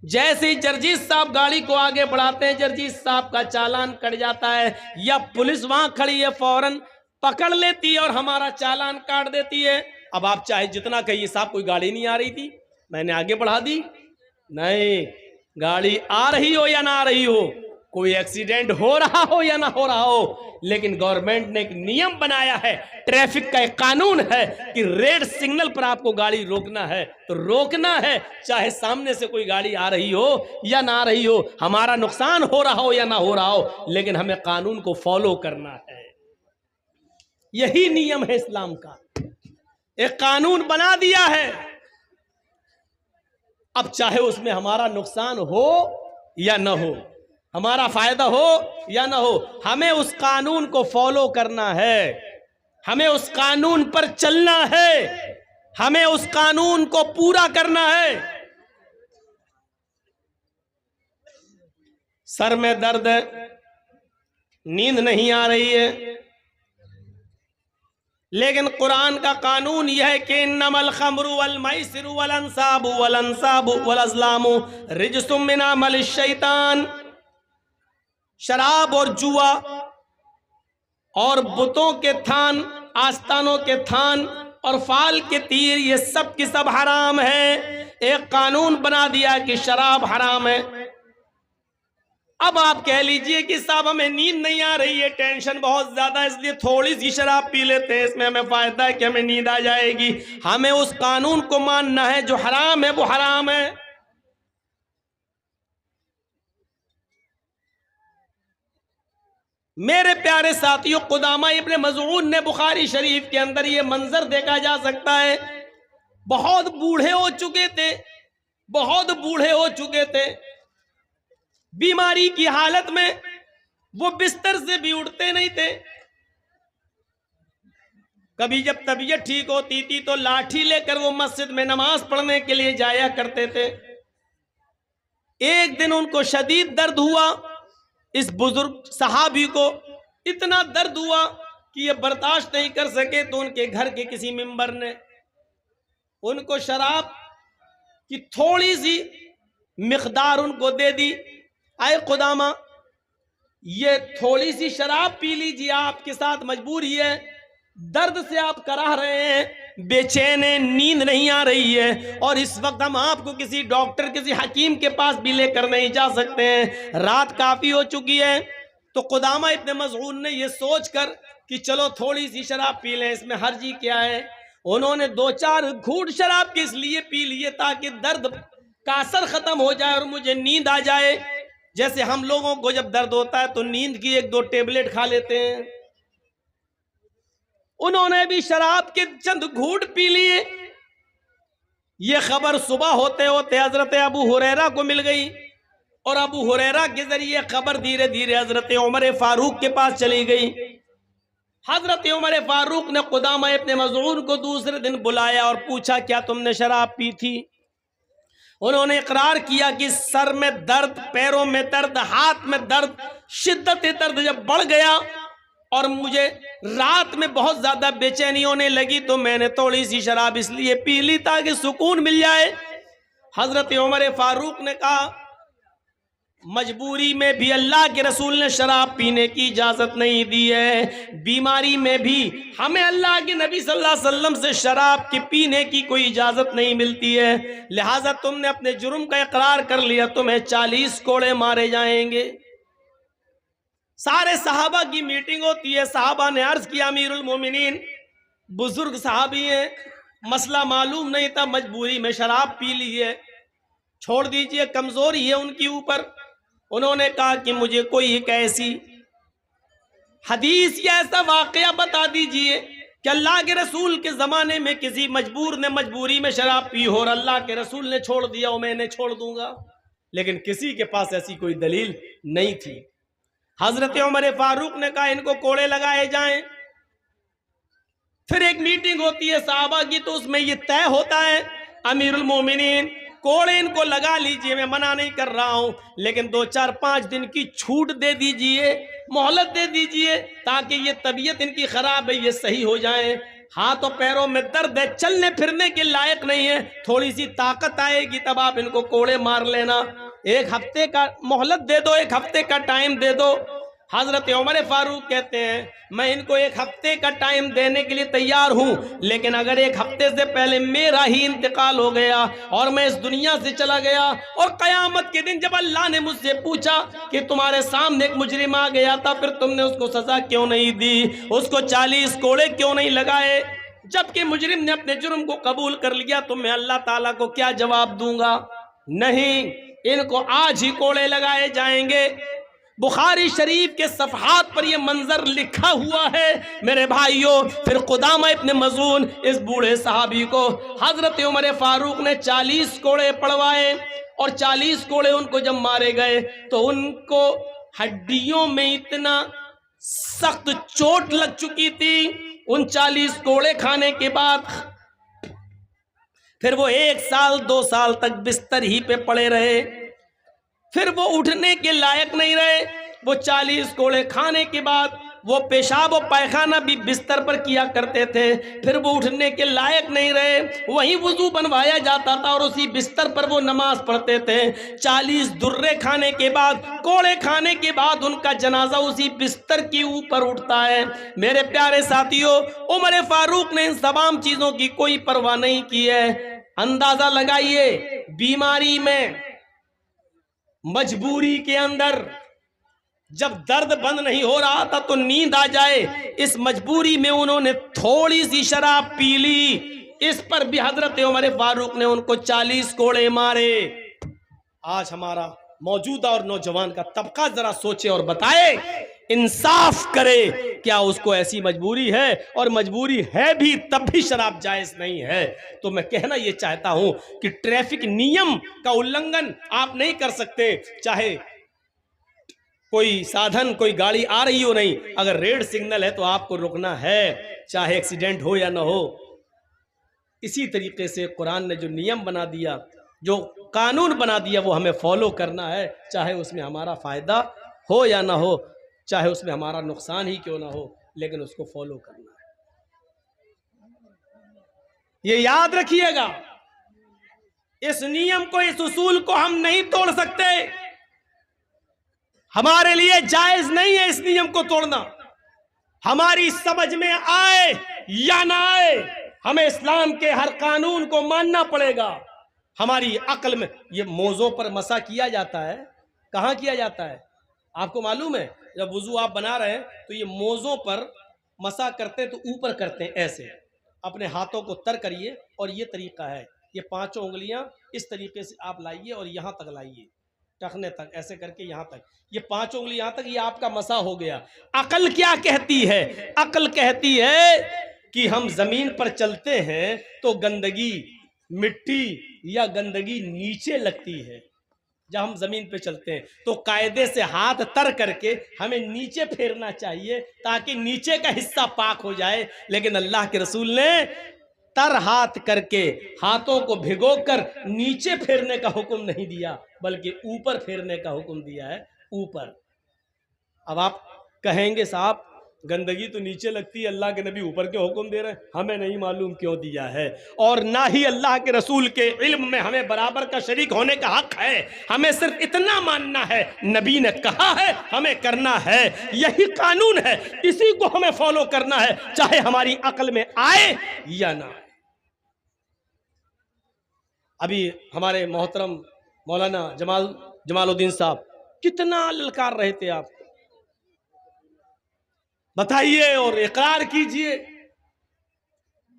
जैसे ही जर्जीस साहब गाड़ी को आगे बढ़ाते हैं, जर्जीस साहब का चालान कट जाता है, या पुलिस वहां खड़ी है फौरन पकड़ लेती है और हमारा चालान काट देती है। अब आप चाहे जितना कहिए साहब कोई गाड़ी नहीं आ रही थी, मैंने आगे बढ़ा दी। नहीं, गाड़ी आ रही हो या ना आ रही हो, कोई एक्सीडेंट हो रहा हो या ना हो रहा हो, लेकिन गवर्नमेंट ने एक नियम बनाया है, ट्रैफिक का एक कानून है कि रेड सिग्नल पर आपको गाड़ी रोकना है तो रोकना है, चाहे सामने से कोई गाड़ी आ रही हो या ना आ रही हो, हमारा नुकसान हो रहा हो या ना हो रहा हो, लेकिन हमें कानून को फॉलो करना है। यही नियम है इस्लाम का, एक कानून बना दिया है। अब चाहे उसमें हमारा नुकसान हो या ना हो, हमारा फायदा हो या ना हो, हमें उस कानून को फॉलो करना है, हमें उस कानून पर चलना है, हमें उस कानून को पूरा करना है। सर में दर्द है, नींद नहीं आ रही है, लेकिन कुरान का कानून यह है कि इन्नमल खमरु वल मैसिरु वल अंसाबु वल अज़लामु रिज्सुम मिन अमलि शैतान। शराब और जुआ और बुतों के थान, आस्थानों के थान और फाल के तीर, ये सब की सब हराम है। एक कानून बना दिया कि शराब हराम है। अब आप कह लीजिए कि साहब हमें नींद नहीं आ रही है, टेंशन बहुत ज्यादा, इसलिए थोड़ी सी शराब पी लेते हैं, इसमें हमें फायदा है कि हमें नींद आ जाएगी। हमें उस कानून को मानना है, जो हराम है वो हराम है। मेरे प्यारे साथियों, कुदामा इब्ने मज़ऊन ने बुखारी शरीफ के अंदर ये मंजर देखा जा सकता है। बहुत बूढ़े हो चुके थे, बहुत बूढ़े हो चुके थे, बीमारी की हालत में वो बिस्तर से भी उठते नहीं थे। कभी जब तबीयत ठीक होती थी तो लाठी लेकर वो मस्जिद में नमाज पढ़ने के लिए जाया करते थे। एक दिन उनको शदीद दर्द हुआ, इस बुजुर्ग सहाबी को इतना दर्द हुआ कि ये बर्दाश्त नहीं कर सके, तो उनके घर के किसी मेंबर ने उनको शराब की थोड़ी सी मिकदार उनको दे दी। आए कुदामा, ये थोड़ी सी शराब पी लीजिए, आपके साथ मजबूरी है, दर्द से आप कराह रहे हैं, बेचैन है, नींद नहीं आ रही है, और इस वक्त हम आपको किसी डॉक्टर, किसी हकीम के पास भी लेकर नहीं जा सकते हैं, रात काफी हो चुकी है। तो कुदामा इब्ने मज़ऊन ने ये सोचकर कि चलो थोड़ी सी शराब पी लें, इसमें हर्जी क्या है, उन्होंने 2-4 घूंट शराब के इसलिए पी लिए ताकि दर्द का असर खत्म हो जाए और मुझे नींद आ जाए। जैसे हम लोगों को जब दर्द होता है तो नींद की 1-2 टेबलेट खा लेते हैं, उन्होंने भी शराब के चंद घूंट पी लिए। ये खबर सुबह होते होते हजरत अबू हुरैरा को मिल गई, और अबू हुरैरा के जरिए खबर धीरे धीरे हजरत उमर फारूक के पास चली गई। हजरत उमर फारूक ने कुदामा इब्ने मज़ऊन को दूसरे दिन बुलाया और पूछा, क्या तुमने शराब पी थी? उन्होंने इकरार किया कि सर में दर्द, पैरों में दर्द, हाथ में दर्द, शिद्दत दर्द जब बढ़ गया और मुझे रात में बहुत ज्यादा बेचैनी होने लगी तो मैंने थोड़ी सी शराब इसलिए पी ली ताकि सुकून मिल जाए। हजरत उमर फारूक ने कहा, मजबूरी में भी अल्लाह के रसूल ने शराब पीने की इजाजत नहीं दी है, बीमारी में भी हमें अल्लाह के नबी सल्लल्लाहु अलैहि वसल्लम से शराब के पीने की कोई इजाजत नहीं मिलती है, लिहाजा तुमने अपने जुर्म का इकरार कर लिया, तुम्हें 40 कोड़े मारे जाएंगे। सारे सहाबा की मीटिंग होती है। सहाबा ने अर्ज किया, अमीरुल मोमिनीन, बुजुर्ग सहाबी है, मसला मालूम नहीं था, मजबूरी में शराब पी ली है, छोड़ दीजिए, कमजोरी है उनकी ऊपर। उन्होंने कहा कि मुझे कोई एक ऐसी हदीस या ऐसा वाकया बता दीजिए कि अल्लाह के रसूल के ज़माने में किसी मजबूर ने मजबूरी में शराब पी हो और अल्लाह के रसूल ने छोड़ दिया हो, मैंने छोड़ दूंगा। लेकिन किसी के पास ऐसी कोई दलील नहीं थी। हजरत उमर फारूक ने कहा इनको कोड़े लगाए जाएं। फिर एक मीटिंग होती है साहबा की, तो उसमें ये तय होता है अमीरुल मोमिनीन कोड़े इनको लगा लीजिए, मैं मना नहीं कर रहा हूं, लेकिन 2-4-5 दिन की छूट दे दीजिए, मोहलत दे दीजिए, ताकि ये तबीयत इनकी खराब है ये सही हो जाए। हाथों पैरों में दर्द है, चलने फिरने के लायक नहीं है, थोड़ी सी ताकत आएगी तब आप इनको कोड़े मार लेना। 1 हफ्ते का मोहलत दे दो, 1 हफ्ते का टाइम दे दो। हजरत उमर फारूक कहते हैं मैं इनको 1 हफ्ते का टाइम देने के लिए तैयार हूं, लेकिन अगर 1 हफ्ते से पहले मेरा ही इंतकाल हो गया और मैं इस दुनिया से चला गया और कयामत के दिन जब अल्लाह ने मुझसे पूछा कि तुम्हारे सामने एक मुजरिम आ गया था, फिर तुमने उसको सजा क्यों नहीं दी, उसको 40 कोड़े क्यों नहीं लगाए, जबकि मुजरिम ने अपने जुर्म को कबूल कर लिया, तो मैं अल्लाह ताला को क्या जवाब दूंगा? नहीं, इनको आज ही कोड़े लगाए जाएंगे। बुखारी शरीफ के सफहात पर यह मंजर लिखा हुआ है मेरे भाइयों। फिर कुदामा इब्न मजून इस बूढ़े सहाबी को हजरत उमर फारूक ने 40 कोड़े पड़वाए और 40 कोड़े उनको जब मारे गए तो उनको हड्डियों में इतना सख्त चोट लग चुकी थी उन 40 कोड़े खाने के बाद। फिर वो 1 साल 2 साल तक बिस्तर ही पे पड़े रहे, फिर वो उठने के लायक नहीं रहे। वो 40 कोड़े खाने के बाद वो पेशाब और पैखाना भी बिस्तर पर किया करते थे, फिर वो उठने के लायक नहीं रहे, वहीं वुजू बनवाया जाता था और उसी बिस्तर पर वो नमाज पढ़ते थे। 40 दुर्रे खाने के बाद, कोड़े खाने के बाद उनका जनाजा उसी बिस्तर के ऊपर उठता है। मेरे प्यारे साथियों, उमर फारूक ने इन तमाम चीजों की कोई परवाह नहीं की है। अंदाजा लगाइए, बीमारी में, मजबूरी के अंदर, जब दर्द बंद नहीं हो रहा था तो नींद आ जाए, इस मजबूरी में उन्होंने थोड़ी सी शराब पी ली, इस पर भी हजरत उमर फारूक ने उनको 40 कोड़े मारे। आज हमारा मौजूदा और नौजवान का तबका जरा सोचे और बताए, इंसाफ करे, क्या उसको ऐसी मजबूरी है? और मजबूरी है भी तब भी शराब जायज नहीं है। तो मैं कहना यह चाहता हूं कि ट्रैफिक नियम का उल्लंघन आप नहीं कर सकते, चाहे कोई साधन, कोई गाड़ी आ रही हो, नहीं, अगर रेड सिग्नल है तो आपको रुकना है, चाहे एक्सीडेंट हो या ना हो। इसी तरीके से कुरान ने जो नियम बना दिया, जो कानून बना दिया, वो हमें फॉलो करना है, चाहे उसमें हमारा फायदा हो या ना हो, चाहे उसमें हमारा नुकसान ही क्यों ना हो, लेकिन उसको फॉलो करना है। ये याद रखिएगा, इस नियम को, इस उसूल को हम नहीं तोड़ सकते। हमारे लिए जायज नहीं है इस नियम को तोड़ना। हमारी समझ में आए या ना आए, हमें इस्लाम के हर कानून को मानना पड़ेगा। हमारी अक्ल में ये मोज़ों पर मसा किया जाता है, कहाँ किया जाता है आपको मालूम है? जब वुजू आप बना रहे हैं तो ये मोज़ों पर मसा करते हैं, तो ऊपर करते हैं ऐसे, अपने हाथों को तर करिए और ये तरीका है, ये 5 उंगलियां इस तरीके से आप लाइए और यहाँ तक लाइए, टखने तक, ऐसे करके यहाँ तक, ये 5 उंगली यहाँ तक, ये आपका मसा हो गया। अकल क्या कहती है? अकल कहती है कि हम जमीन पर चलते हैं तो गंदगी, मिट्टी या गंदगी नीचे लगती है। जब हम जमीन पे चलते हैं तो कायदे से हाथ तर करके हमें नीचे फेरना चाहिए ताकि नीचे का हिस्सा पाक हो जाए। लेकिन अल्लाह के रसूल ने तर हाथ करके, हाथों को भिगोकर नीचे फेरने का हुक्म नहीं दिया, बल्कि ऊपर फेरने का हुक्म दिया है, ऊपर। अब आप कहेंगे साहब गंदगी तो नीचे लगती है, अल्लाह के नबी ऊपर के हुक्म दे रहे हैं, हमें नहीं मालूम क्यों दिया है, और ना ही अल्लाह के रसूल के इल्म में हमें बराबर का शरीक होने का हक है। हमें सिर्फ इतना मानना है, नबी ने कहा है, हमें करना है, यही कानून है, इसी को हमें फॉलो करना है, चाहे हमारी अकल में आए या ना आए। अभी हमारे मोहतरम मौलाना जमालुद्दीन साहब कितना ललकार रहे थे, आप बताइए और इकरार कीजिए।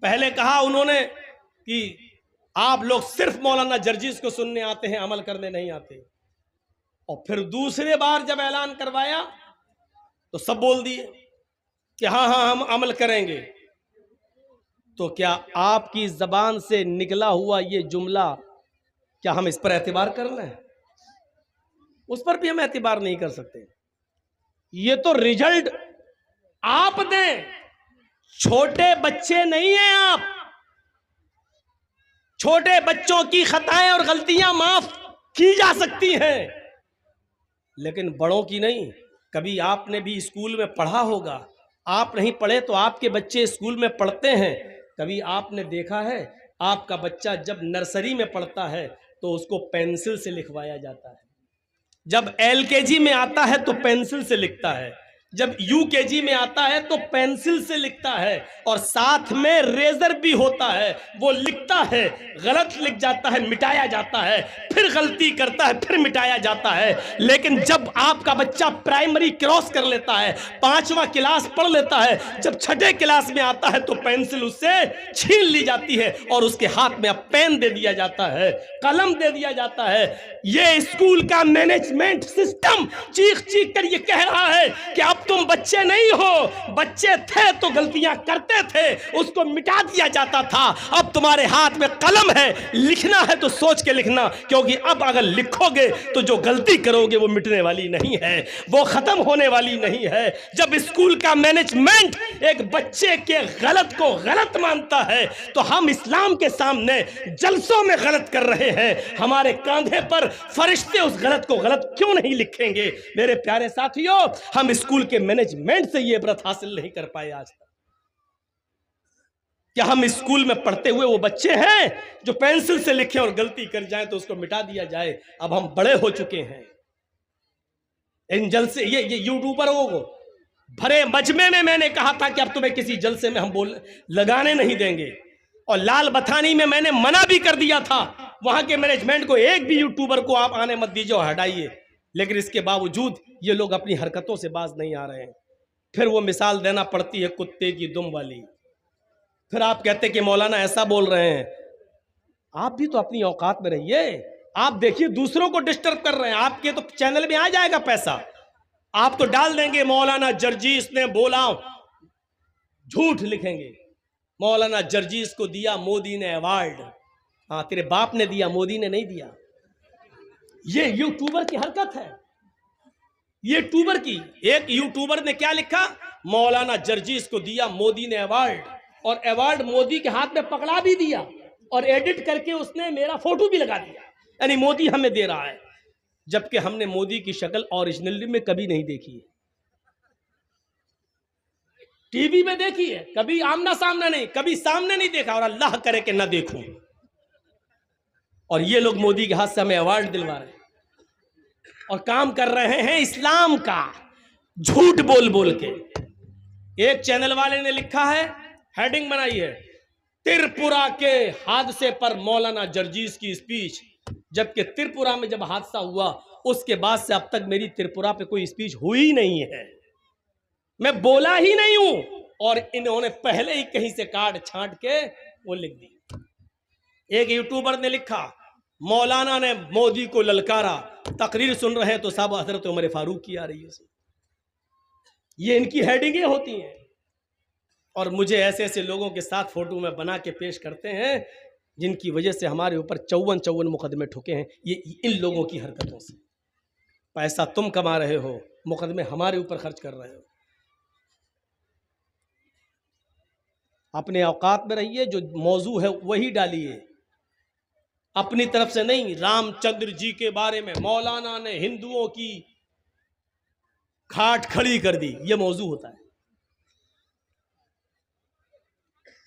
पहले कहा उन्होंने कि आप लोग सिर्फ मौलाना जर्जीस को सुनने आते हैं, अमल करने नहीं आते, और फिर दूसरे बार जब ऐलान करवाया तो सब बोल दिए कि हाँ हाँ हम अमल करेंगे, तो क्या आपकी जबान से निकला हुआ ये जुमला, क्या हम इस पर एतबार कर लें? उस पर भी हम एतबार नहीं कर सकते। ये तो रिजल्ट आप दें, छोटे बच्चे नहीं हैं आप। छोटे बच्चों की खताएं और गलतियां माफ की जा सकती हैं, लेकिन बड़ों की नहीं। कभी आपने भी स्कूल में पढ़ा होगा, आप नहीं पढ़े तो आपके बच्चे स्कूल में पढ़ते हैं। कभी आपने देखा है आपका बच्चा जब नर्सरी में पढ़ता है तो उसको पेंसिल से लिखवाया जाता है, जब एलकेजी में आता है तो पेंसिल से लिखता है, जब यूकेजी में आता है तो पेंसिल से लिखता है, और साथ में रेजर भी होता है। वो लिखता है, गलत लिख जाता है, मिटाया जाता है, फिर गलती करता है, फिर मिटाया जाता है। लेकिन जब आपका बच्चा प्राइमरी क्रॉस कर लेता है, 5वां क्लास पढ़ लेता है, जब 6ठे क्लास में आता है तो पेंसिल उससे छीन ली जाती है और उसके हाथ में अब पेन दे दिया जाता है, कलम दे दिया जाता है। ये स्कूल का मैनेजमेंट सिस्टम चीख चीख कर ये कह रहा है कि अब तुम बच्चे नहीं हो, बच्चे थे तो गलतियां करते थे, उसको मिटा दिया जाता था। अब तुम्हारे हाथ में कलम है, लिखना है तो सोच के लिखना, क्योंकि अब अगर लिखोगे तो जो गलती करोगे वो मिटने वाली नहीं है, वो खत्म होने वाली नहीं है। जब स्कूल का मैनेजमेंट एक बच्चे के गलत को गलत मानता है तो हम इस्लाम के सामने जलसों में गलत कर रहे हैं। हमारे कंधे पर फरिश्ते उस गलत को गलत क्यों नहीं लिखेंगे? मेरे प्यारे साथियों, हम स्कूल के मैनेजमेंट से ये इबरत हासिल नहीं कर पाए आज तक। क्या हम स्कूल में पढ़ते हुए वो बच्चे हैं जो पेंसिल से लिखे और गलती कर जाए तो उसको मिटा दिया जाए? अब हम बड़े हो चुके हैं। इन जलसे ये यूट्यूबरों को भरे मजमे में मैंने कहा था कि अब तुम्हें किसी जलसे में हम लगाने नहीं देंगे, और लाल बथानी में मैंने मना भी कर दिया था वहां के मैनेजमेंट को, एक भी यूट्यूबर को आप आने मत दीजिए और हटाइए। लेकिन इसके बावजूद ये लोग अपनी हरकतों से बाज नहीं आ रहे हैं। फिर वो मिसाल देना पड़ती है कुत्ते की दुम वाली। फिर आप कहते कि मौलाना ऐसा बोल रहे हैं। आप भी तो अपनी औकात में रहिए। आप देखिए दूसरों को डिस्टर्ब कर रहे हैं। आपके तो चैनल में आ जाएगा पैसा, आप तो डाल देंगे मौलाना जर्जीस ने बोला, झूठ लिखेंगे मौलाना जर्जीस को दिया मोदी ने अवार्ड। हाँ, तेरे बाप ने दिया, मोदी ने नहीं दिया। ये यूट्यूबर की हरकत है। ये यूट्यूबर की, एक यूट्यूबर ने क्या लिखा, मौलाना जर्जीस को दिया मोदी ने अवार्ड, और अवार्ड मोदी के हाथ में पकड़ा भी दिया, और एडिट करके उसने मेरा फोटो भी लगा दिया, यानी मोदी हमें दे रहा है। जबकि हमने मोदी की शक्ल ओरिजिनली में कभी नहीं देखी है, टीवी में देखी है, कभी आमना सामना नहीं, कभी सामने नहीं देखा, और अल्लाह करे कि ना देखूं। और ये लोग मोदी के हाथ से हमें अवार्ड दिलवा रहे हैं और काम कर रहे हैं इस्लाम का, झूठ बोल बोल के। एक चैनल वाले ने लिखा है, हेडिंग बनाई है, त्रिपुरा के हादसे पर मौलाना जर्जीस की स्पीच। जबकि त्रिपुरा में जब हादसा हुआ उसके बाद से अब तक मेरी त्रिपुरा पे कोई स्पीच हुई नहीं है, मैं बोला ही नहीं हूं, और इन्होंने पहले ही कहीं से काट छांट के वो लिख दी। एक यूट्यूबर ने लिखा, मौलाना ने मोदी को ललकारा, तकरीर सुन रहे हैं तो साहब हजरत उमर फारूक की आ रही है। ये इनकी हेडिंगें होती हैं, और मुझे ऐसे ऐसे लोगों के साथ फोटो में बना के पेश करते हैं जिनकी वजह से हमारे ऊपर 54 मुकदमे ठुके हैं। ये इन लोगों की हरकतों से। पैसा तुम कमा रहे हो, मुकदमे हमारे ऊपर खर्च कर रहे हो। अपने औकात में रहिए, जो मौजू है वही डालिए, अपनी तरफ से नहीं। रामचंद्र जी के बारे में मौलाना ने हिंदुओं की घाट खड़ी कर दी, यह मौजू होता है।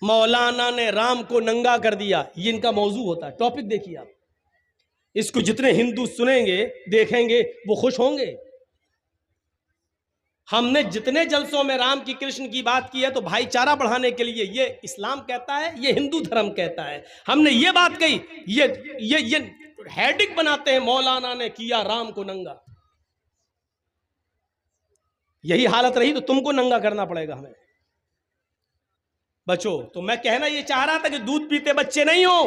मौलाना ने राम को नंगा कर दिया, ये इनका मौजू होता है। टॉपिक देखिए आप, इसको जितने हिंदू सुनेंगे देखेंगे वो खुश होंगे। हमने जितने जलसों में राम की कृष्ण की बात की है तो भाईचारा बढ़ाने के लिए, ये इस्लाम कहता है, ये हिंदू धर्म कहता है। हमने ये बात कही, ये हेडिंग बनाते हैं, मौलाना ने किया राम को नंगा। यही हालत रही तो तुमको नंगा करना पड़ेगा हमें। बचो, तो मैं कहना ये चाह रहा था कि दूध पीते बच्चे नहीं हो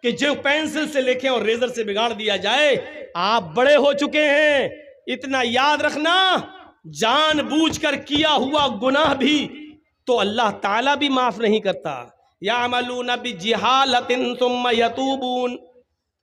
कि जो पेंसिल से लिखे और रेजर से बिगाड़ दिया जाए। आप बड़े हो चुके हैं, इतना याद रखना, जानबूझकर किया हुआ गुनाह भी तो अल्लाह ताला भी माफ नहीं करता। यामलून बिजिहालतिन सुम्मा यतूबून,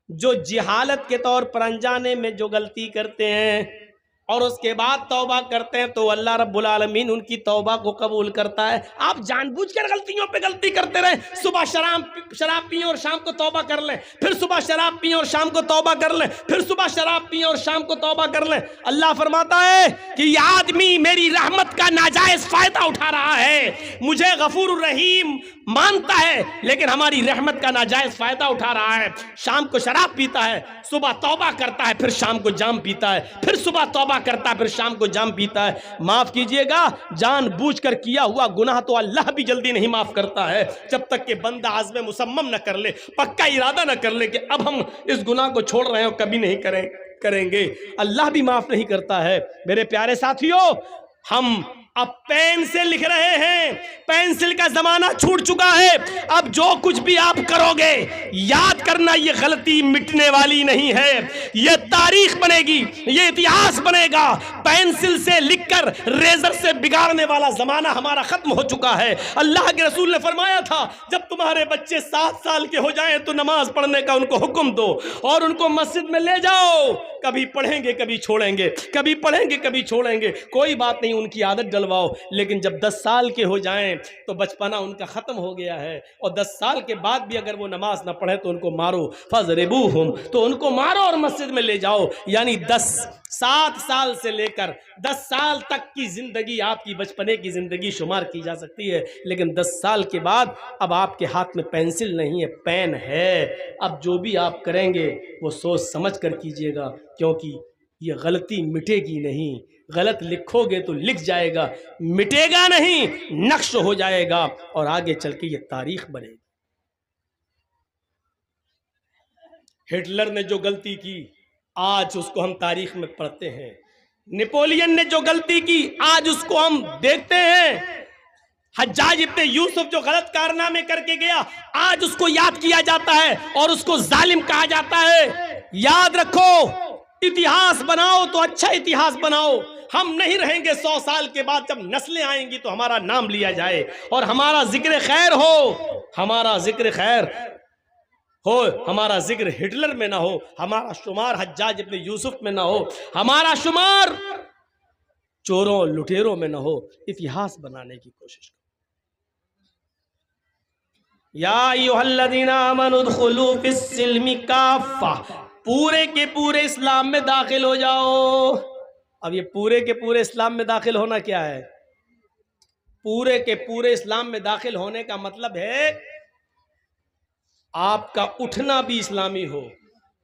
जो जिहालत के तौर पर अनजाने में जो गलती करते हैं और उसके बाद तौबा करते हैं तो अल्लाह रब्बुल आलमीन उनकी तौबा को कबूल करता है। आप जानबूझकर गलतियों पे गलती करते रहे, सुबह शराब पिए और शाम को तौबा कर लें, फिर सुबह शराब पिए और शाम को तौबा कर लें, फिर सुबह शराब पिए और शाम को तौबा कर लें। अल्लाह फरमाता है कि ये आदमी मेरी रहमत का नाजायज फायदा उठा रहा है, मुझे गफूर रहीम मानता है लेकिन हमारी रहमत का नाजायज फायदा उठा रहा है। शाम को शराब पीता है, सुबह तौबा करता है, फिर शाम को जाम पीता है, फिर सुबह तौबा करता है, फिर शाम को जाम पीता है। माफ कीजिएगा, जानबूझकर किया हुआ गुनाह तो अल्लाह भी जल्दी नहीं माफ करता है जब तक कि बंदा आज़्म मुसम्मम न कर ले, पक्का इरादा न कर ले कि अब हम इस गुनाह को छोड़ रहे हैं और कभी नहीं करेंगे। अल्लाह भी माफ नहीं करता है। मेरे प्यारे साथियों, हम अब पेन से लिख रहे हैं, पेंसिल का जमाना छूट चुका है। अब जो कुछ भी आप करोगे याद करना, ये गलती मिटने वाली नहीं है, ये तारीख बनेगी, ये इतिहास बनेगा। पेंसिल से लिखकर रेजर से बिगाड़ने वाला जमाना हमारा खत्म हो चुका है। अल्लाह के रसूल ने फरमाया था, जब तुम्हारे बच्चे 7 साल के हो जाएं तो नमाज पढ़ने का उनको हुक्म दो और उनको मस्जिद में ले जाओ। कभी पढ़ेंगे कभी छोड़ेंगे, कभी पढ़ेंगे कभी छोड़ेंगे, कोई बात नहीं, उनकी आदत डलवाओ। लेकिन जब 10 साल के हो जाएं तो बचपना उनका ख़त्म हो गया है और 10 साल के बाद भी अगर वो नमाज ना पढ़े तो उनको मारो, फज़रिबूहुम, तो उनको मारो और मस्जिद में ले जाओ। यानी 7 साल से लेकर 10 साल तक की ज़िंदगी आपकी बचपने की ज़िंदगी शुमार की जा सकती है। लेकिन 10 साल के बाद अब आपके हाथ में पेंसिल नहीं है, पेन है। अब जो भी आप करेंगे वो सोच समझ कर कीजिएगा, क्योंकि ये गलती मिटेगी नहीं। गलत लिखोगे तो लिख जाएगा, मिटेगा नहीं, नक्श हो जाएगा और आगे चल के ये तारीख बनेगी। हिटलर ने जो गलती की आज उसको हम तारीख में पढ़ते हैं। नेपोलियन ने जो गलती की आज उसको हम देखते हैं। हज्जाज इब्ने यूसुफ जो गलत कारनामे करके गया आज उसको याद किया जाता है और उसको जालिम कहा जाता है। याद रखो, इतिहास बनाओ तो अच्छा इतिहास बनाओ। हम नहीं रहेंगे 100 साल के बाद, जब नस्लें आएंगी तो हमारा नाम लिया जाए और हमारा जिक्र खैर हो, हमारा जिक्र खैर हो, हमारा जिक्र हिटलर में ना हो, हमारा शुमार हज्जाज इब्ने यूसुफ में ना हो, हमारा शुमार चोरों लुटेरों में ना हो। इतिहास बनाने की कोशिश करो। या अय्युहल्लज़ीना आमनू उदखुलू फिस्सिल्मि काफ़ा, पूरे के पूरे इस्लाम में दाखिल हो जाओ। अब ये पूरे के पूरे इस्लाम में दाखिल होना क्या है? पूरे के पूरे इस्लाम में दाखिल होने का मतलब है आपका उठना भी इस्लामी हो,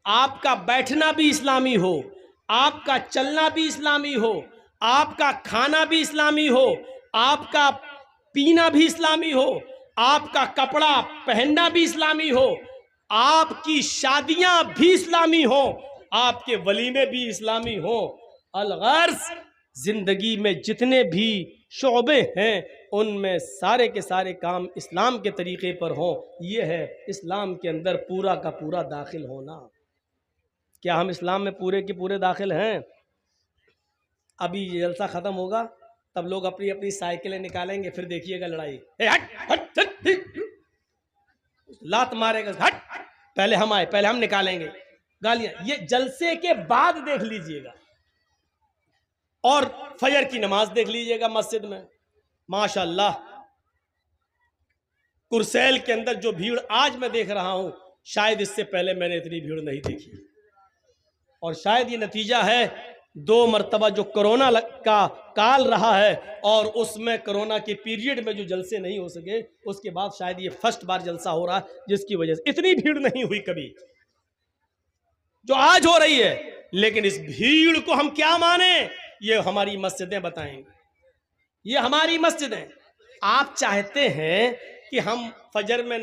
आपका बैठना भी इस्लामी हो, आपका चलना भी इस्लामी हो, आपका खाना भी इस्लामी हो, आपका पीना भी इस्लामी हो, आपका कपड़ा पहनना भी इस्लामी हो, आपकी शादियां भी इस्लामी हो, आपके वलीमे भी इस्लामी हो। अलगर्ज जिंदगी में जितने भी शोबे हैं उनमें सारे के सारे काम इस्लाम के तरीके पर हों। ये है इस्लाम के अंदर पूरा का पूरा दाखिल होना। क्या हम इस्लाम में पूरे के पूरे दाखिल हैं? अभी ये जलसा ख़त्म होगा तब लोग अपनी अपनी साइकिलें निकालेंगे, फिर देखिएगा लड़ाई, हट हट हट, लात मारेगा, हट, पहले हम आए, पहले हम निकालेंगे, गालियां। ये जलसे के बाद देख लीजिएगा। और फजर की नमाज देख लीजिएगा मस्जिद में, माशाअल्लाह कुरसैल के अंदर जो भीड़ आज मैं देख रहा हूं, शायद इससे पहले मैंने इतनी भीड़ नहीं देखी। और शायद ये नतीजा है 2 मरतबा जो कोरोना का काल रहा है और उसमें कोरोना के पीरियड में जो जलसे नहीं हो सके, उसके बाद शायद ये फर्स्ट बार जलसा हो रहा है जिसकी वजह से इतनी भीड़ नहीं हुई कभी जो आज हो रही है। लेकिन इस भीड़ को हम क्या माने, ये हमारी मस्जिदें बताएंगे, ये हमारी मस्जिदें। आप चाहते हैं कि हम फजर में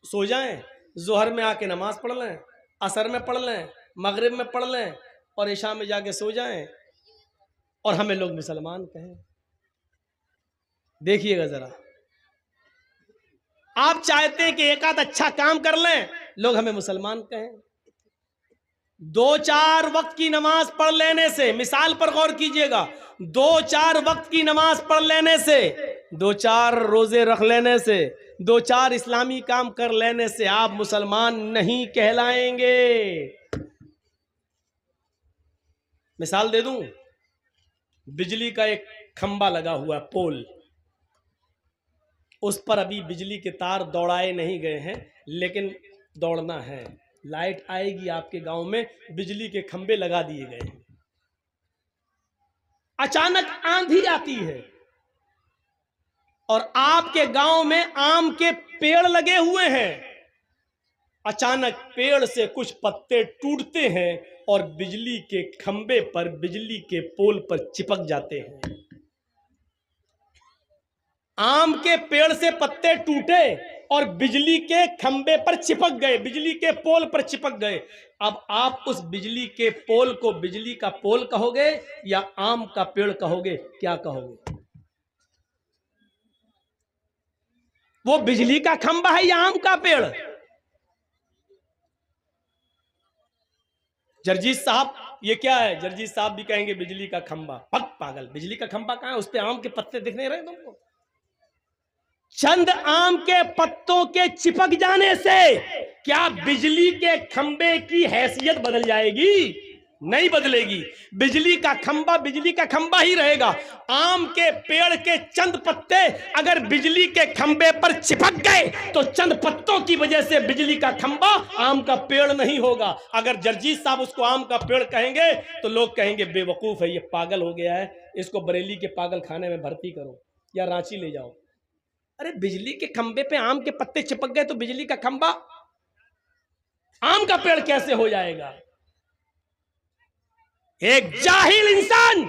सो जाएं, जोहर में आके नमाज पढ़ लें, असर में पढ़ लें, मगरिब में पढ़ लें और इशा में जाके सो जाएं और हमें लोग मुसलमान कहें। देखिएगा जरा, आप चाहते हैं कि एक आध अच्छा काम कर लें, लोग हमें मुसलमान कहें। 2-4 वक्त की नमाज पढ़ लेने से, मिसाल पर गौर कीजिएगा, 2-4 वक्त की नमाज पढ़ लेने से, 2-4 रोजे रख लेने से, 2-4 इस्लामी काम कर लेने से आप मुसलमान नहीं कहलाएंगे। मिसाल दे दूं, बिजली का एक खंबा लगा हुआ है, पोल, उस पर अभी बिजली के तार दौड़ाए नहीं गए हैं, लेकिन दौड़ना है। लाइट आएगी आपके गांव में, बिजली के खंबे लगा दिए गए हैं। अचानक आंधी आती है और आपके गांव में आम के पेड़ लगे हुए हैं। अचानक पेड़ से कुछ पत्ते टूटते हैं और बिजली के खंबे पर, बिजली के पोल पर चिपक जाते हैं। आम के पेड़ से पत्ते टूटे और बिजली के खंबे पर चिपक गए, बिजली के पोल पर चिपक गए। अब आप उस बिजली के पोल को बिजली का पोल कहोगे या आम का पेड़ कहोगे? क्या कहोगे? वो बिजली का खंबा है या आम का पेड़? जर्जीत साहब, ये क्या है? जर्जीत साहब भी कहेंगे बिजली का खंबा। पक पागल, बिजली का खंबा कहां है? उस पे आम के पत्ते दिख नहीं रहे तुमको? चंद आम के पत्तों के चिपक जाने से क्या बिजली के खंबे की हैसियत बदल जाएगी? नहीं बदलेगी। बिजली का खंबा ही रहेगा। आम के पेड़ के चंद पत्ते अगर बिजली के खंबे पर चिपक गए तो चंद पत्तों की वजह से बिजली का खंबा आम का पेड़ नहीं होगा। अगर जर्जीत साहब उसको आम का पेड़ कहेंगे तो लोग कहेंगे बेवकूफ है, ये पागल हो गया है, इसको बरेली के पागल खाने में भर्ती करो या रांची ले जाओ। अरे बिजली के खंबे पे आम के पत्ते चिपक गए तो बिजली का खंबा आम का पेड़ कैसे हो जाएगा? एक जाहिल इंसान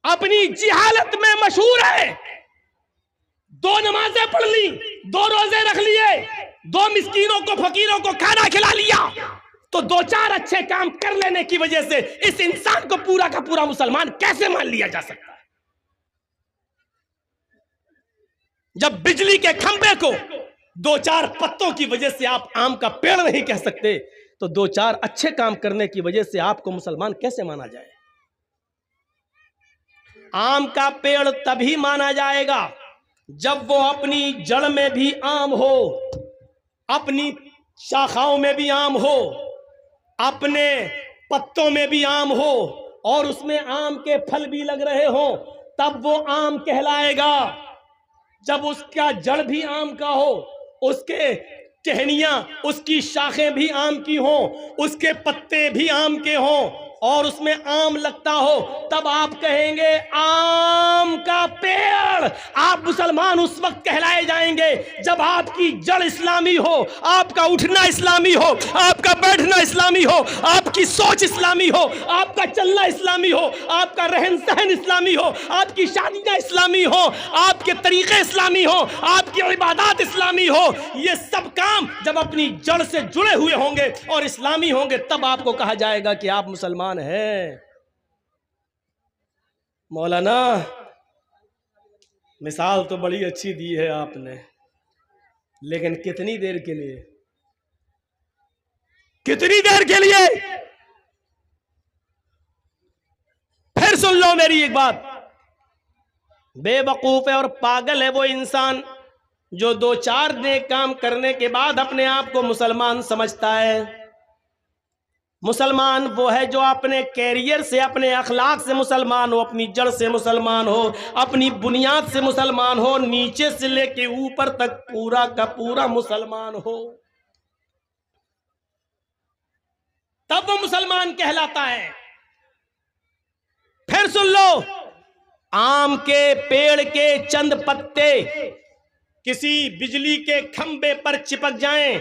अपनी जिहालत में मशहूर है। 2 नमाजें पढ़ ली, 2 रोजे रख लिए, 2 मिस्कीनों को, फकीरों को खाना खिला लिया, तो 2-4 अच्छे काम कर लेने की वजह से इस इंसान को पूरा का पूरा मुसलमान कैसे मान लिया जा सकता है? जब बिजली के खंबे को 2-4 पत्तों की वजह से आप आम का पेड़ नहीं कह सकते, तो 2-4 अच्छे काम करने की वजह से आपको मुसलमान कैसे माना जाए? आम का पेड़ तभी माना जाएगा जब वो अपनी जड़ में भी आम हो, अपनी शाखाओं में भी आम हो, अपने पत्तों में भी आम हो और उसमें आम के फल भी लग रहे हो, तब वो आम कहलाएगा। जब उसका जड़ भी आम का हो, उसके टहनियां, उसकी शाखें भी आम की हो, उसके पत्ते भी आम के हो और उसमें आम लगता हो, तब आप कहेंगे आम का पेड़। आप मुसलमान उस वक्त कहलाए जाएंगे जब आपकी जड़ इस्लामी हो, आपका उठना इस्लामी हो, आपका बैठना इस्लामी हो, आपकी सोच इस्लामी हो, आपका चलना इस्लामी हो, आपका रहन सहन इस्लामी हो, आपकी शादियां इस्लामी हो, आपके तरीके इस्लामी हो, आपकी इबादत इस्लामी हो। ये सब काम जब अपनी जड़ से जुड़े हुए होंगे और इस्लामी होंगे, तब आपको कहा जाएगा कि आप मुसलमान है। मौलाना, मिसाल तो बड़ी अच्छी दी है आपने, लेकिन कितनी देर के लिए? कितनी देर के लिए? फिर सुन लो मेरी एक बात। बेवकूफ है और पागल है वो इंसान जो 2-4 नेक काम करने के बाद अपने आप को मुसलमान समझता है। मुसलमान वो है जो अपने कैरियर से, अपने अखलाक से मुसलमान हो, अपनी जड़ से मुसलमान हो, अपनी बुनियाद से मुसलमान हो, नीचे से लेके ऊपर तक पूरा का पूरा मुसलमान हो, तब वो मुसलमान कहलाता है। फिर सुन लो, आम के पेड़ के चंद पत्ते किसी बिजली के खंबे पर चिपक जाएं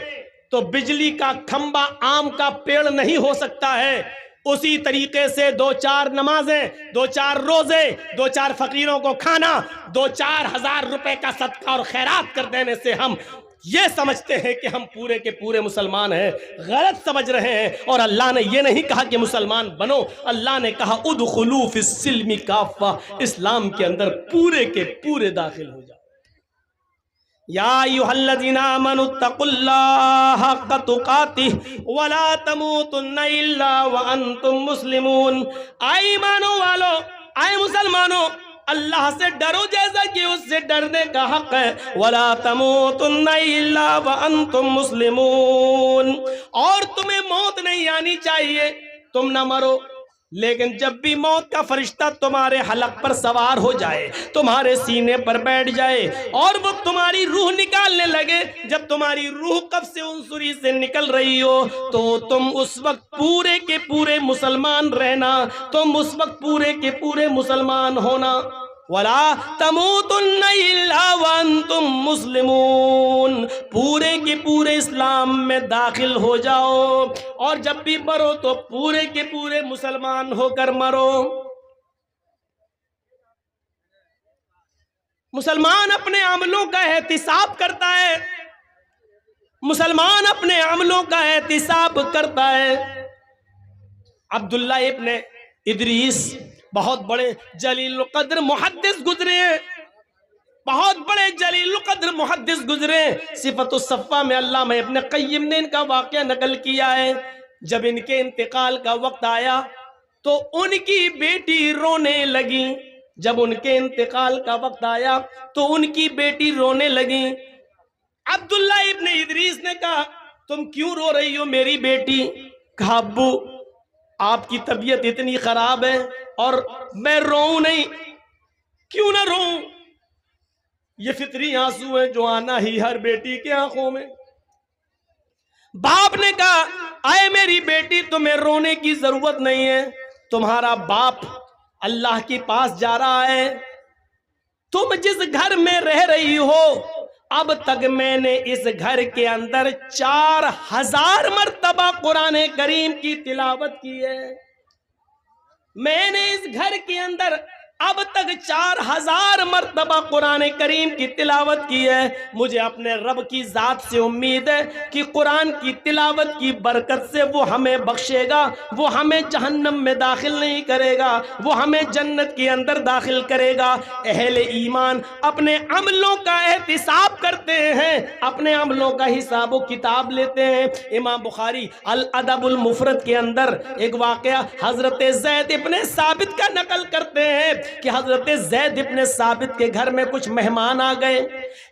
तो बिजली का खंबा आम का पेड़ नहीं हो सकता है। उसी तरीके से 2-4 नमाजें, 2-4 रोजे, 2-4 फकीरों को खाना, 2-4 हजार रुपए का सदका और खैरात कर देने से हम ये समझते हैं कि हम पूरे के पूरे मुसलमान हैं। गलत समझ रहे हैं। और अल्लाह ने ये नहीं कहा कि मुसलमान बनो, अल्लाह ने कहा उदखुलू फिस्सिल्मी काफ़ा, इस्लाम के अंदर पूरे के पूरे दाखिल हो जाओ। या अय्युहल्लज़ीना आमनुत्तक़ुल्लाह हक़्क़ तुक़ातिह वला तमूतुन्ना इल्ला व अंतुम मुस्लिमून। आए ईमानो वालो, आए मुसलमानों, अल्लाह से डरो जैसा कि उससे डरने का हक है। वला तमूतुन्ना इल्ला व अंतुम मुस्लिमून। और तुम्हें मौत नहीं आनी चाहिए, तुम न मरो, लेकिन जब भी मौत का फरिश्ता तुम्हारे हलक पर सवार हो जाए, तुम्हारे सीने पर बैठ जाए और वो तुम्हारी रूह निकालने लगे, जब तुम्हारी रूह कब से उनसुरी से निकल रही हो, तो तुम उस वक्त पूरे के पूरे मुसलमान रहना, तुम उस वक्त पूरे के पूरे मुसलमान होना। वला तमूतुन्ना इल्ला व अंतुम मुस्लिमून। पूरे के पूरे इस्लाम में दाखिल हो जाओ और जब भी मरो तो पूरे के पूरे मुसलमान होकर मरो। मुसलमान अपने अमलों का एहतिसाब करता है, मुसलमान अपने अमलों का एहतिसाब करता है। अब्दुल्ला इब्ने इदरीस बहुत बड़े जलील कद्र मुहद्दिस गुजरे हैं, बहुत बड़े जलील कद्र मुहद्दिस गुजरे। सिफतुस सफ़ा में अल्लामा इब्ने क़य्यिम ने इनका वाक़या नकल किया है। जब इनके इंतकाल का वक्त आया तो उनकी बेटी रोने लगी। जब उनके इंतकाल का वक्त आया तो उनकी बेटी रोने लगी। अब्दुल्ला इब्ने इदरीस ने कहा, तुम क्यों रो रही हो मेरी बेटी? कहा, अब्बू आपकी तबीयत इतनी खराब है और मैं रोऊं नहीं, क्यों ना रोऊं? ये फितरी आंसू हैं जो आना ही हर बेटी के आंखों में। बाप ने कहा, आए मेरी बेटी, तुम्हें रोने की जरूरत नहीं है, तुम्हारा बाप अल्लाह के पास जा रहा है। तुम जिस घर में रह रही हो, अब तक मैंने इस घर के अंदर 4000 मर्तबा कुरान करीम की तिलावत की है। मैंने इस घर के अंदर अब तक 4000 मर्तबा कुरान करीम की तिलावत की है। मुझे अपने रब की जात से उम्मीद है कि कुरान की तिलावत की बरकत से वो हमें बख्शेगा, वो हमें जहन्नम में दाखिल नहीं करेगा, वो हमें जन्नत के अंदर दाखिल करेगा। अहले ईमान अपने अमलों का एहतिसाब करते हैं, अपने अमलों का हिसाब व किताब लेते हैं। इमाम बुखारी अल अदबुल मुफरद के अंदर एक वाक़या हजरत ज़ैद इब्ने साबित का नकल करते हैं कि हजरत ज़ैद इब्ने साबित के घर में कुछ मेहमान आ गए।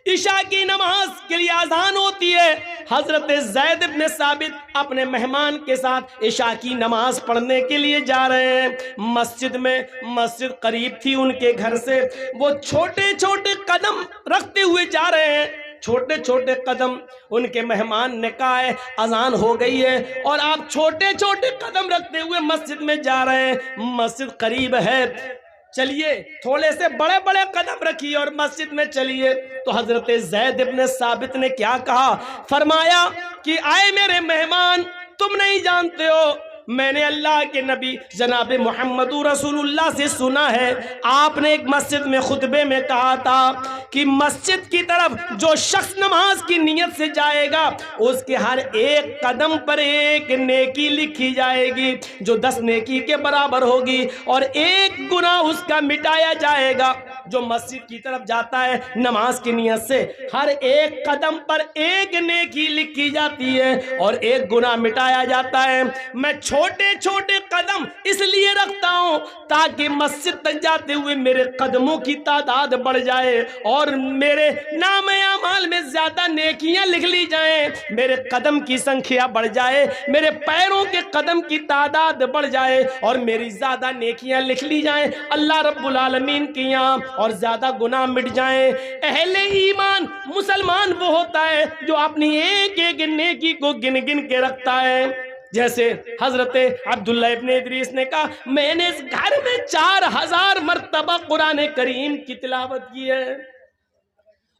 इशा की नमाज के लिए अजान होती है। हजरत ज़ैद इब्ने साबित अपने मेहमान के साथ इशा की नमाज पढ़ने के लिए जा रहे हैं। मस्जिद में, मस्जिद करीब थी उनके घर से, वो छोटे छोटे कदम रखते हुए जा रहे हैं, छोटे छोटे कदम। उनके मेहमान ने कहा है अजान हो गई है और आप छोटे छोटे कदम रखते हुए मस्जिद में जा रहे हैं, मस्जिद करीब है, चलिए थोड़े से बड़े बड़े कदम रखिए और मस्जिद में चलिए। तो हजरत ज़ैद इब्ने साबित ने क्या कहा? फरमाया कि आए मेरे मेहमान, तुम नहीं जानते हो, मैंने अल्लाह के नबी जनाब मोहम्मद रसूलुल्लाह से सुना है, आपने एक मस्जिद में खुतबे में कहा था कि मस्जिद की तरफ जो शख्स नमाज की नीयत से जाएगा उसके हर एक कदम पर एक नेकी लिखी जाएगी जो 10 नेकी के बराबर होगी और एक गुनाह उसका मिटाया जाएगा। जो मस्जिद की तरफ जाता है नमाज की नीयत से, हर एक कदम पर एक नेकी लिखी जाती है और एक गुनाह मिटाया जाता है। मैं छोटे छोटे कदम इसलिए रखता हूं ताकि मस्जिद तक जाते हुए मेरे कदमों की तादाद बढ़ जाए और मेरे नामे अमाल में ज्यादा नेकियां लिख ली जाएं, मेरे कदम की संख्या बढ़ जाए, मेरे पैरों के कदम की तादाद बढ़ जाए और मेरी ज्यादा नेकियां लिख ली जाएं अल्लाह रब्बुल आलमीन की यहाँ, और ज्यादा गुनाह मिट जाएं। अहले ईमान मुसलमान वो होता है जो अपनी एक एक नेकी को गिन गिन के रखता है। जैसे हजरत अब्दुल्ला इब्ने इदरीस ने कहा, मैंने इस घर में 4000 मर्तबा कुरान करीम की तिलावत की है।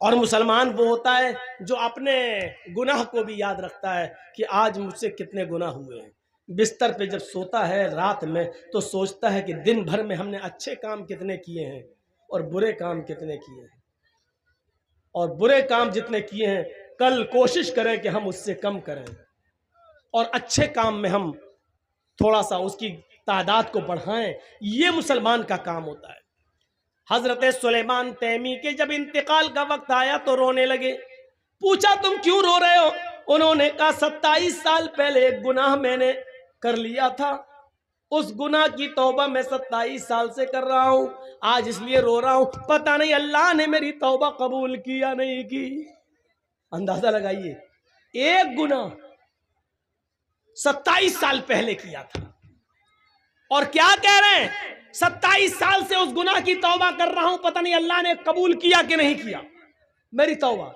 और मुसलमान वो होता है जो अपने गुनाह को भी याद रखता है कि आज मुझसे कितने गुनाह हुए हैं। बिस्तर पे जब सोता है रात में तो सोचता है कि दिन भर में हमने अच्छे काम कितने किए हैं और बुरे काम कितने किए हैं, और बुरे काम जितने किए हैं कल कोशिश करें कि हम उससे कम करें और अच्छे काम में हम थोड़ा सा उसकी तादाद को बढ़ाएं। ये मुसलमान का काम होता है। हजरत सुलेमान तैमी के जब इंतकाल का वक्त आया तो रोने लगे। पूछा तुम क्यों रो रहे हो? उन्होंने कहा 27 साल पहले एक गुनाह मैंने कर लिया था, उस गुनाह की तौबा मैं 27 साल से कर रहा हूं, आज इसलिए रो रहा हूं, पता नहीं अल्लाह ने मेरी तौबा कबूल की या नहीं की। अंदाजा लगाइए, एक गुनाह 27 साल पहले किया था और क्या कह रहे हैं, 27 साल से उस गुनाह की तौबा कर रहा हूं, पता नहीं अल्लाह ने कबूल किया कि नहीं किया मेरी तौबा।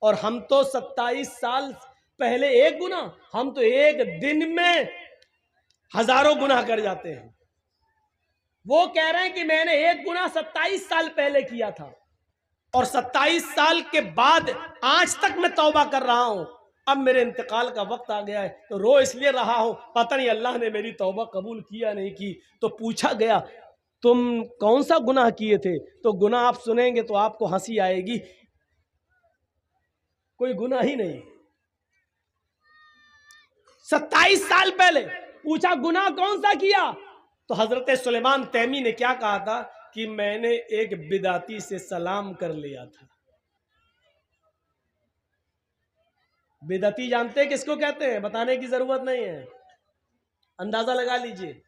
और हम तो 27 साल पहले एक गुनाह, हम तो एक दिन में हजारों गुनाह कर जाते हैं। वो कह रहे हैं कि मैंने एक गुनाह 27 साल पहले किया था और 27 साल के बाद आज तक मैं तौबा कर रहा हूं, अब मेरे इंतकाल का वक्त आ गया है तो रो इसलिए रहा हूं, पता नहीं अल्लाह ने मेरी तौबा कबूल किया नहीं की। तो पूछा गया तुम कौन सा गुनाह किए थे? तो गुनाह आप सुनेंगे तो आपको हंसी आएगी, कोई गुनाह ही नहीं। 27 साल पहले पूछा गुनाह कौन सा किया? तो हजरत सुलेमान तैमी ने क्या कहा था कि मैंने एक बिदाती से सलाम कर लिया था। बिदाती जानते हैं किसको कहते हैं? बताने की जरूरत नहीं है, अंदाजा लगा लीजिए।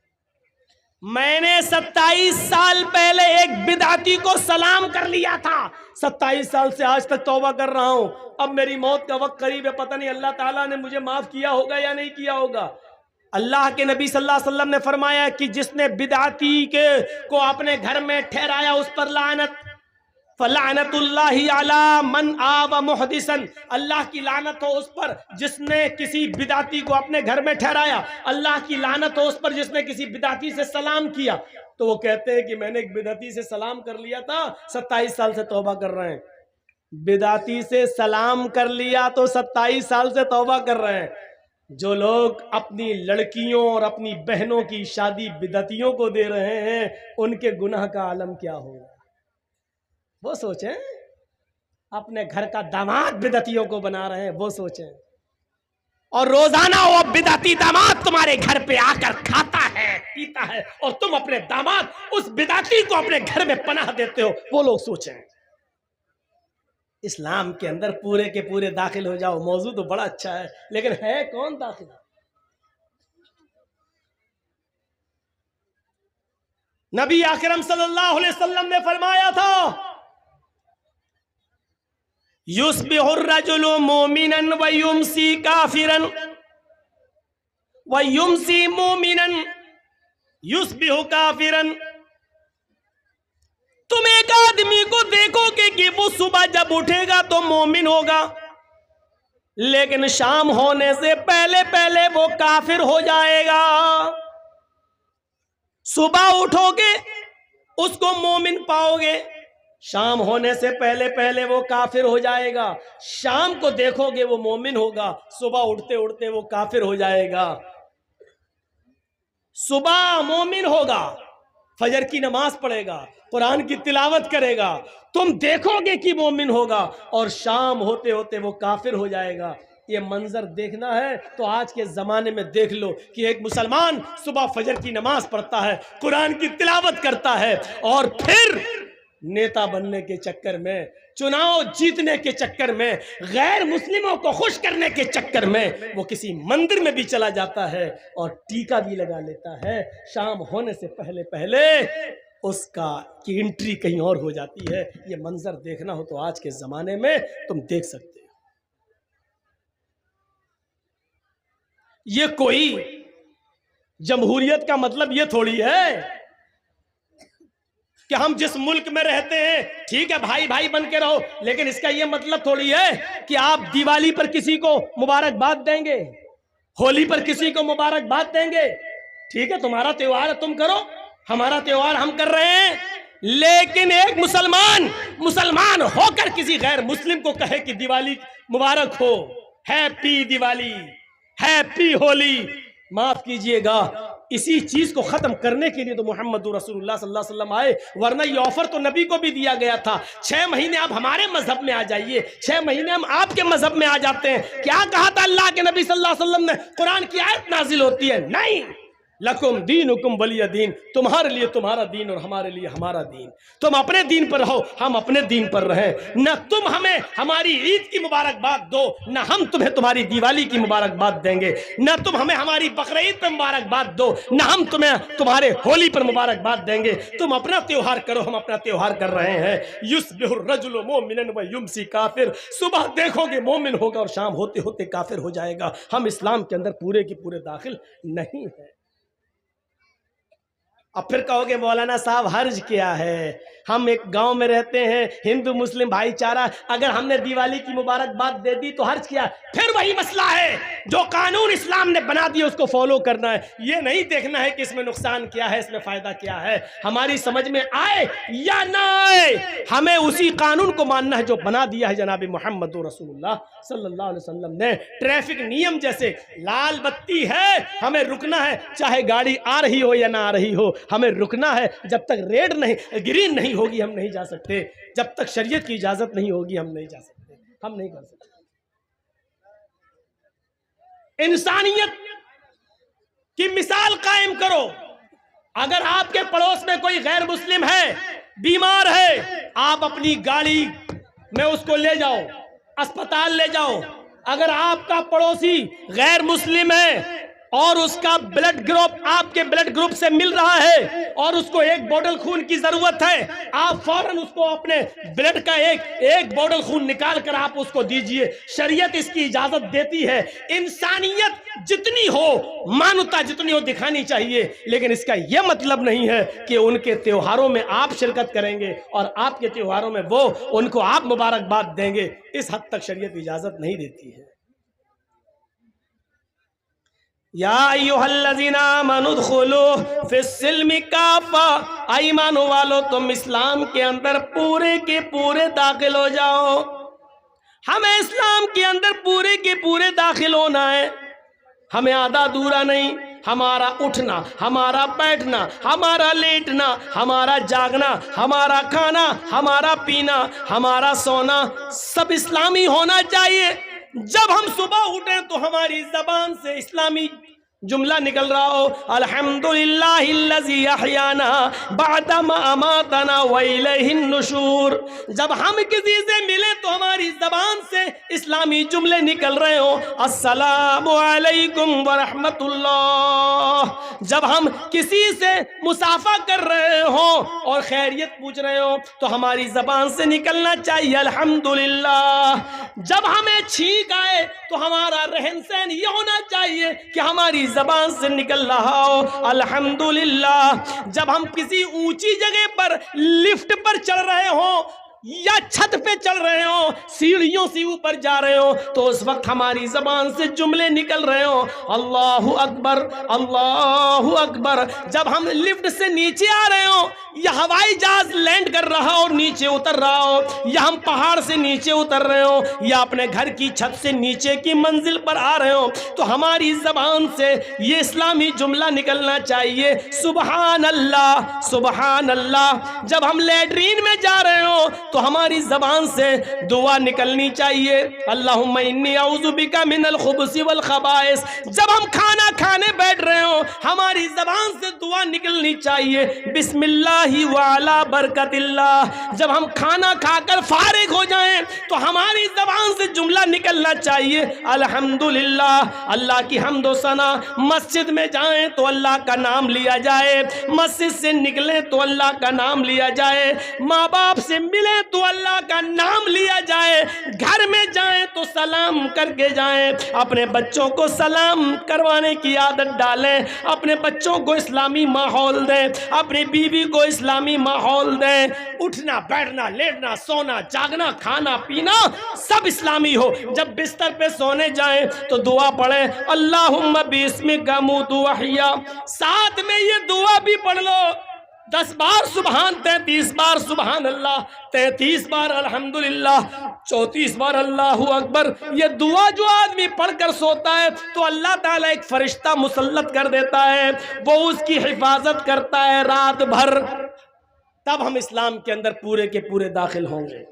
मैंने 27 साल पहले एक बिदाती को सलाम कर लिया था, 27 साल से आज तक तौबा कर रहा हूं, अब मेरी मौत का वक्त करीब है, पता नहीं अल्लाह ताला ने मुझे माफ किया होगा या नहीं किया होगा। अल्लाह के नबी सल्लल्लाहु अलैहि वसल्लम ने फरमाया कि जिसने बिदाती के को अपने घर में ठहराया उस पर लानत, फलानतुल्लाहि अला मन आवा मुहदिसन, अल्लाह की लानत हो उस पर जिसने किसी बिदाती को अपने घर में ठहराया, अल्लाह की लानत हो उस पर जिसने किसी बिदाती से सलाम किया। तो वो कहते हैं कि मैंने एक बिदाती से सलाम कर लिया था, 27 साल से तौबा कर रहे हैं। बिदाती से सलाम कर लिया तो 27 साल से तौबा कर रहे हैं। जो लोग अपनी लड़कियों और अपनी बहनों की शादी बिदातियों को दे रहे हैं, उनके गुनाह का आलम क्या होगा वो सोचें। अपने घर का दामाद बिदातियों को बना रहे हैं, वो सोचें। और रोजाना वो बिदाती दामाद तुम्हारे घर पे आकर खाता है, पीता है, और तुम अपने दामाद उस बिदाती को अपने घर में पनाह देते हो, वो लोग सोचें। इस्लाम के अंदर पूरे के पूरे दाखिल हो जाओ, मौजू तो बड़ा अच्छा है, लेकिन है कौन दाखिल? नबी अकरम सल्लल्लाहु अलैहि वसल्लम ने फरमाया था, युस्बिहुर रजुलु मोमिनन व युमसी काफिरन व युमसी मोमिनन युस्बिहु काफिरन। तुम एक आदमी को देखोगे कि वो सुबह जब उठेगा तो मोमिन होगा, लेकिन शाम होने से पहले पहले वो काफिर हो जाएगा। सुबह उठोगे उसको मोमिन पाओगे, शाम होने से पहले पहले वो काफिर हो जाएगा। शाम को देखोगे वो मोमिन होगा, सुबह उठते उठते वो काफिर हो जाएगा। सुबह मोमिन होगा, फजर की नमाज पढ़ेगा, कुरान की तिलावत करेगा, तुम देखोगे कि मोमिन होगा, और शाम होते होते वो काफिर हो जाएगा। ये मंजर देखना है तो आज के ज़माने में देख लो कि एक मुसलमान सुबह फजर की नमाज पढ़ता है, कुरान की तिलावत करता है, और फिर नेता बनने के चक्कर में, चुनाव जीतने के चक्कर में, गैर मुस्लिमों को खुश करने के चक्कर में वो किसी मंदिर में भी चला जाता है और टीका भी लगा लेता है। शाम होने से पहले पहले उसका की एंट्री कहीं और हो जाती है। ये मंजर देखना हो तो आज के ज़माने में तुम देख सकते हो। ये कोई जमहूरियत का मतलब ये थोड़ी है कि हम जिस मुल्क में रहते हैं ठीक है भाई भाई बन के रहो, लेकिन इसका ये मतलब थोड़ी है कि आप दिवाली पर किसी को मुबारकबाद देंगे, होली पर किसी को मुबारकबाद देंगे। ठीक है, तुम्हारा त्योहार है तुम करो, हमारा त्योहार हम कर रहे हैं, लेकिन एक मुसलमान होकर किसी गैर मुस्लिम को कहे कि दिवाली मुबारक हो, हैप्पी दिवाली, हैप्पी होली, माफ कीजिएगा, इसी चीज को खत्म करने के लिए तो मोहम्मद रसूलुल्लाह सल्लल्लाहु अलैहि वसल्लम आए, वरना ये ऑफर तो नबी को भी दिया गया था, 6 महीने आप हमारे मजहब में आ जाइए, 6 महीने हम आपके मजहब में आ जाते हैं। क्या कहा था अल्लाह के नबी सल्लल्लाहु अलैहि वसल्लम ने? कुरान की आयत नाजिल होती है, नहीं, लकुम दीनुकुम वलिय दीन, तुम्हारे लिए तुम्हारा दीन और हमारे लिए हमारा दीन। तुम अपने दीन पर रहो, हम अपने दीन पर रहें। न तुम हमें हमारी ईद की मुबारकबाद दो, न हम तुम्हें तुम्हारी दिवाली की मुबारकबाद देंगे। न तुम हमें हमारी बकरीद पर मुबारकबाद दो, न हम तुम्हें तुम्हारे होली पर मुबारकबाद देंगे। तुम अपना त्योहार करो, हम अपना त्योहार कर रहे हैं। युस्बिहुर रजुलु मोमिनन व युमसी काफिर, सुबह देखोगे मोमिन होगा और शाम होते होते काफिर हो जाएगा। हम इस्लाम के अंदर पूरे के पूरे दाखिल नहीं है। अब फिर कहोगे मौलाना साहब हर्ज क्या है? हम एक गांव में रहते हैं, हिंदू मुस्लिम भाईचारा, अगर हमने दिवाली की मुबारकबाद दे दी तो हर्ज क्या? फिर वही मसला है, जो कानून इस्लाम ने बना दिया उसको फॉलो करना है। ये नहीं देखना है कि इसमें नुकसान क्या है, इसमें फायदा क्या है। हमारी समझ में आए या ना आए, हमें उसी कानून को मानना है जो बना दिया है जनाब मोहम्मद रसूलुल्लाह सल्लल्लाहु अलैहि वसल्लम ने। ट्रैफिक नियम जैसे लाल बत्ती है, हमें रुकना है, चाहे गाड़ी आ रही हो या ना आ रही हो, हमें रुकना है। जब तक रेड नहीं, ग्रीन नहीं होगी हम नहीं जा सकते। जब तक शरीयत की इजाजत नहीं होगी हम नहीं जा सकते, हम नहीं कर सकते। इंसानियत की मिसाल कायम करो। अगर आपके पड़ोस में कोई गैर मुस्लिम है, बीमार है, आप अपनी गाड़ी में उसको ले जाओ, अस्पताल ले जाओ। अगर आपका पड़ोसी गैर मुस्लिम है और उसका ब्लड ग्रुप आपके ब्लड ग्रुप से मिल रहा है और उसको एक बोतल खून की जरूरत है, आप फौरन उसको अपने ब्लड का एक बोतल खून निकाल कर आप उसको दीजिए। शरीयत इसकी इजाजत देती है। इंसानियत जितनी हो, मानवता जितनी हो दिखानी चाहिए, लेकिन इसका यह मतलब नहीं है कि उनके त्योहारों में आप शिरकत करेंगे और आपके त्योहारों में वो उनको आप मुबारकबाद देंगे। इस हद तक शरीयत इजाजत नहीं देती है। या अय्युहल्लज़ीना आमनू उदखुलू फिस्सिल्मि काफ़ा, ईमान वालो तुम इस्लाम के अंदर पूरे के पूरे दाखिल हो जाओ। हमें इस्लाम के अंदर पूरे के पूरे दाखिल होना है। हमें आधा अधूरा नहीं, हमारा उठना, हमारा बैठना, हमारा लेटना, हमारा जागना, हमारा खाना, हमारा पीना, हमारा सोना सब इस्लामी होना चाहिए। जब हम सुबह उठें तो हमारी जबान से इस्लामी जुमला निकल रहा हो, अल्हम्दुलिल्लाहिल्लज़ी अहयाना बअदा मा अमातना व इलैहिन नुशूर। जब हम किसी से मिले तो हमारी जबान से इस्लामी जुमले निकल रहे हो, अस्सलामु अलैकुम व रहमतुल्लाह। जब हम किसी से मुसाफा कर रहे हो और खैरियत पूछ रहे हो तो हमारी जबान से निकलना चाहिए अल्हम्दुलिल्लाह। जब हमें छींक आए तो हमारा रहन सहन ये होना चाहिए कि हमारी जबान से निकल रहा हो अल्हम्दुलिल्लाह। जब हम किसी ऊंची जगह पर लिफ्ट पर चढ़ रहे हो या छत पे चल रहे हो, सीढ़ियों से ऊपर जा रहे हो, तो उस वक्त हमारी जबान से जुमले निकल रहे हो, अल्लाहु अकबर, अल्लाहु अकबर। जब हम लिफ्ट से नीचे आ रहे हो या हवाई जहाज लैंड कर रहा हो और नीचे उतर रहा हो, या हम पहाड़ से नीचे उतर रहे हो या अपने घर की छत से नीचे की मंजिल पर आ रहे हो, तो हमारी जबान से ये इस्लामी जुमला निकलना चाहिए, सुबहान अल्लाह, सुबहान अल्लाह। जब हम लैट्रीन में जा रहे हो तो हमारी जबान से दुआ निकलनी चाहिए, अल्लाहुम्मा इन्नी औज़ु बिका मिनल खुबुसी वल खबाइस। जब हम खाना खाने बैठ रहे हो हमारी जबान से दुआ निकलनी चाहिए, बिस्मिल्लाहि व अला बरकतिल्लाह। जब हम खाना खाकर फारिग हो जाएं तो हमारी जबान से जुमला निकलना चाहिए, अल्हम्दुलिल्लाह। अल्लाह की हम्द व सना। मस्जिद में जाएं तो अल्लाह का नाम लिया जाए, मस्जिद से निकलें तो अल्लाह का नाम लिया जाए, माँ बाप से मिले तो अल्लाह का नाम लिया जाए, घर में जाएं तो सलाम करके जाएं, अपने बच्चों को सलाम करवाने की आदत डालें, अपने बच्चों को इस्लामी माहौल दें, अपनी बीवी को इस्लामी माहौल दें। उठना बैठना लेटना सोना जागना खाना पीना सब इस्लामी हो। जब बिस्तर पे सोने जाएं तो दुआ पढ़ें, अल्लाहुम्मा बिस्मिका अमूतु व अहया। साथ में ये दुआ भी पढ़ लो, 10 बार सुबहान, 33 बार सुबहान अल्लाह, 33 बार अल्हम्दुलिल्लाह, 34 बार अल्लाहु अकबर। ये दुआ जो आदमी पढ़कर सोता है तो अल्लाह ताला एक फरिश्ता मुसल्लत कर देता है, वो उसकी हिफाजत करता है रात भर। तब हम इस्लाम के अंदर पूरे के पूरे दाखिल होंगे।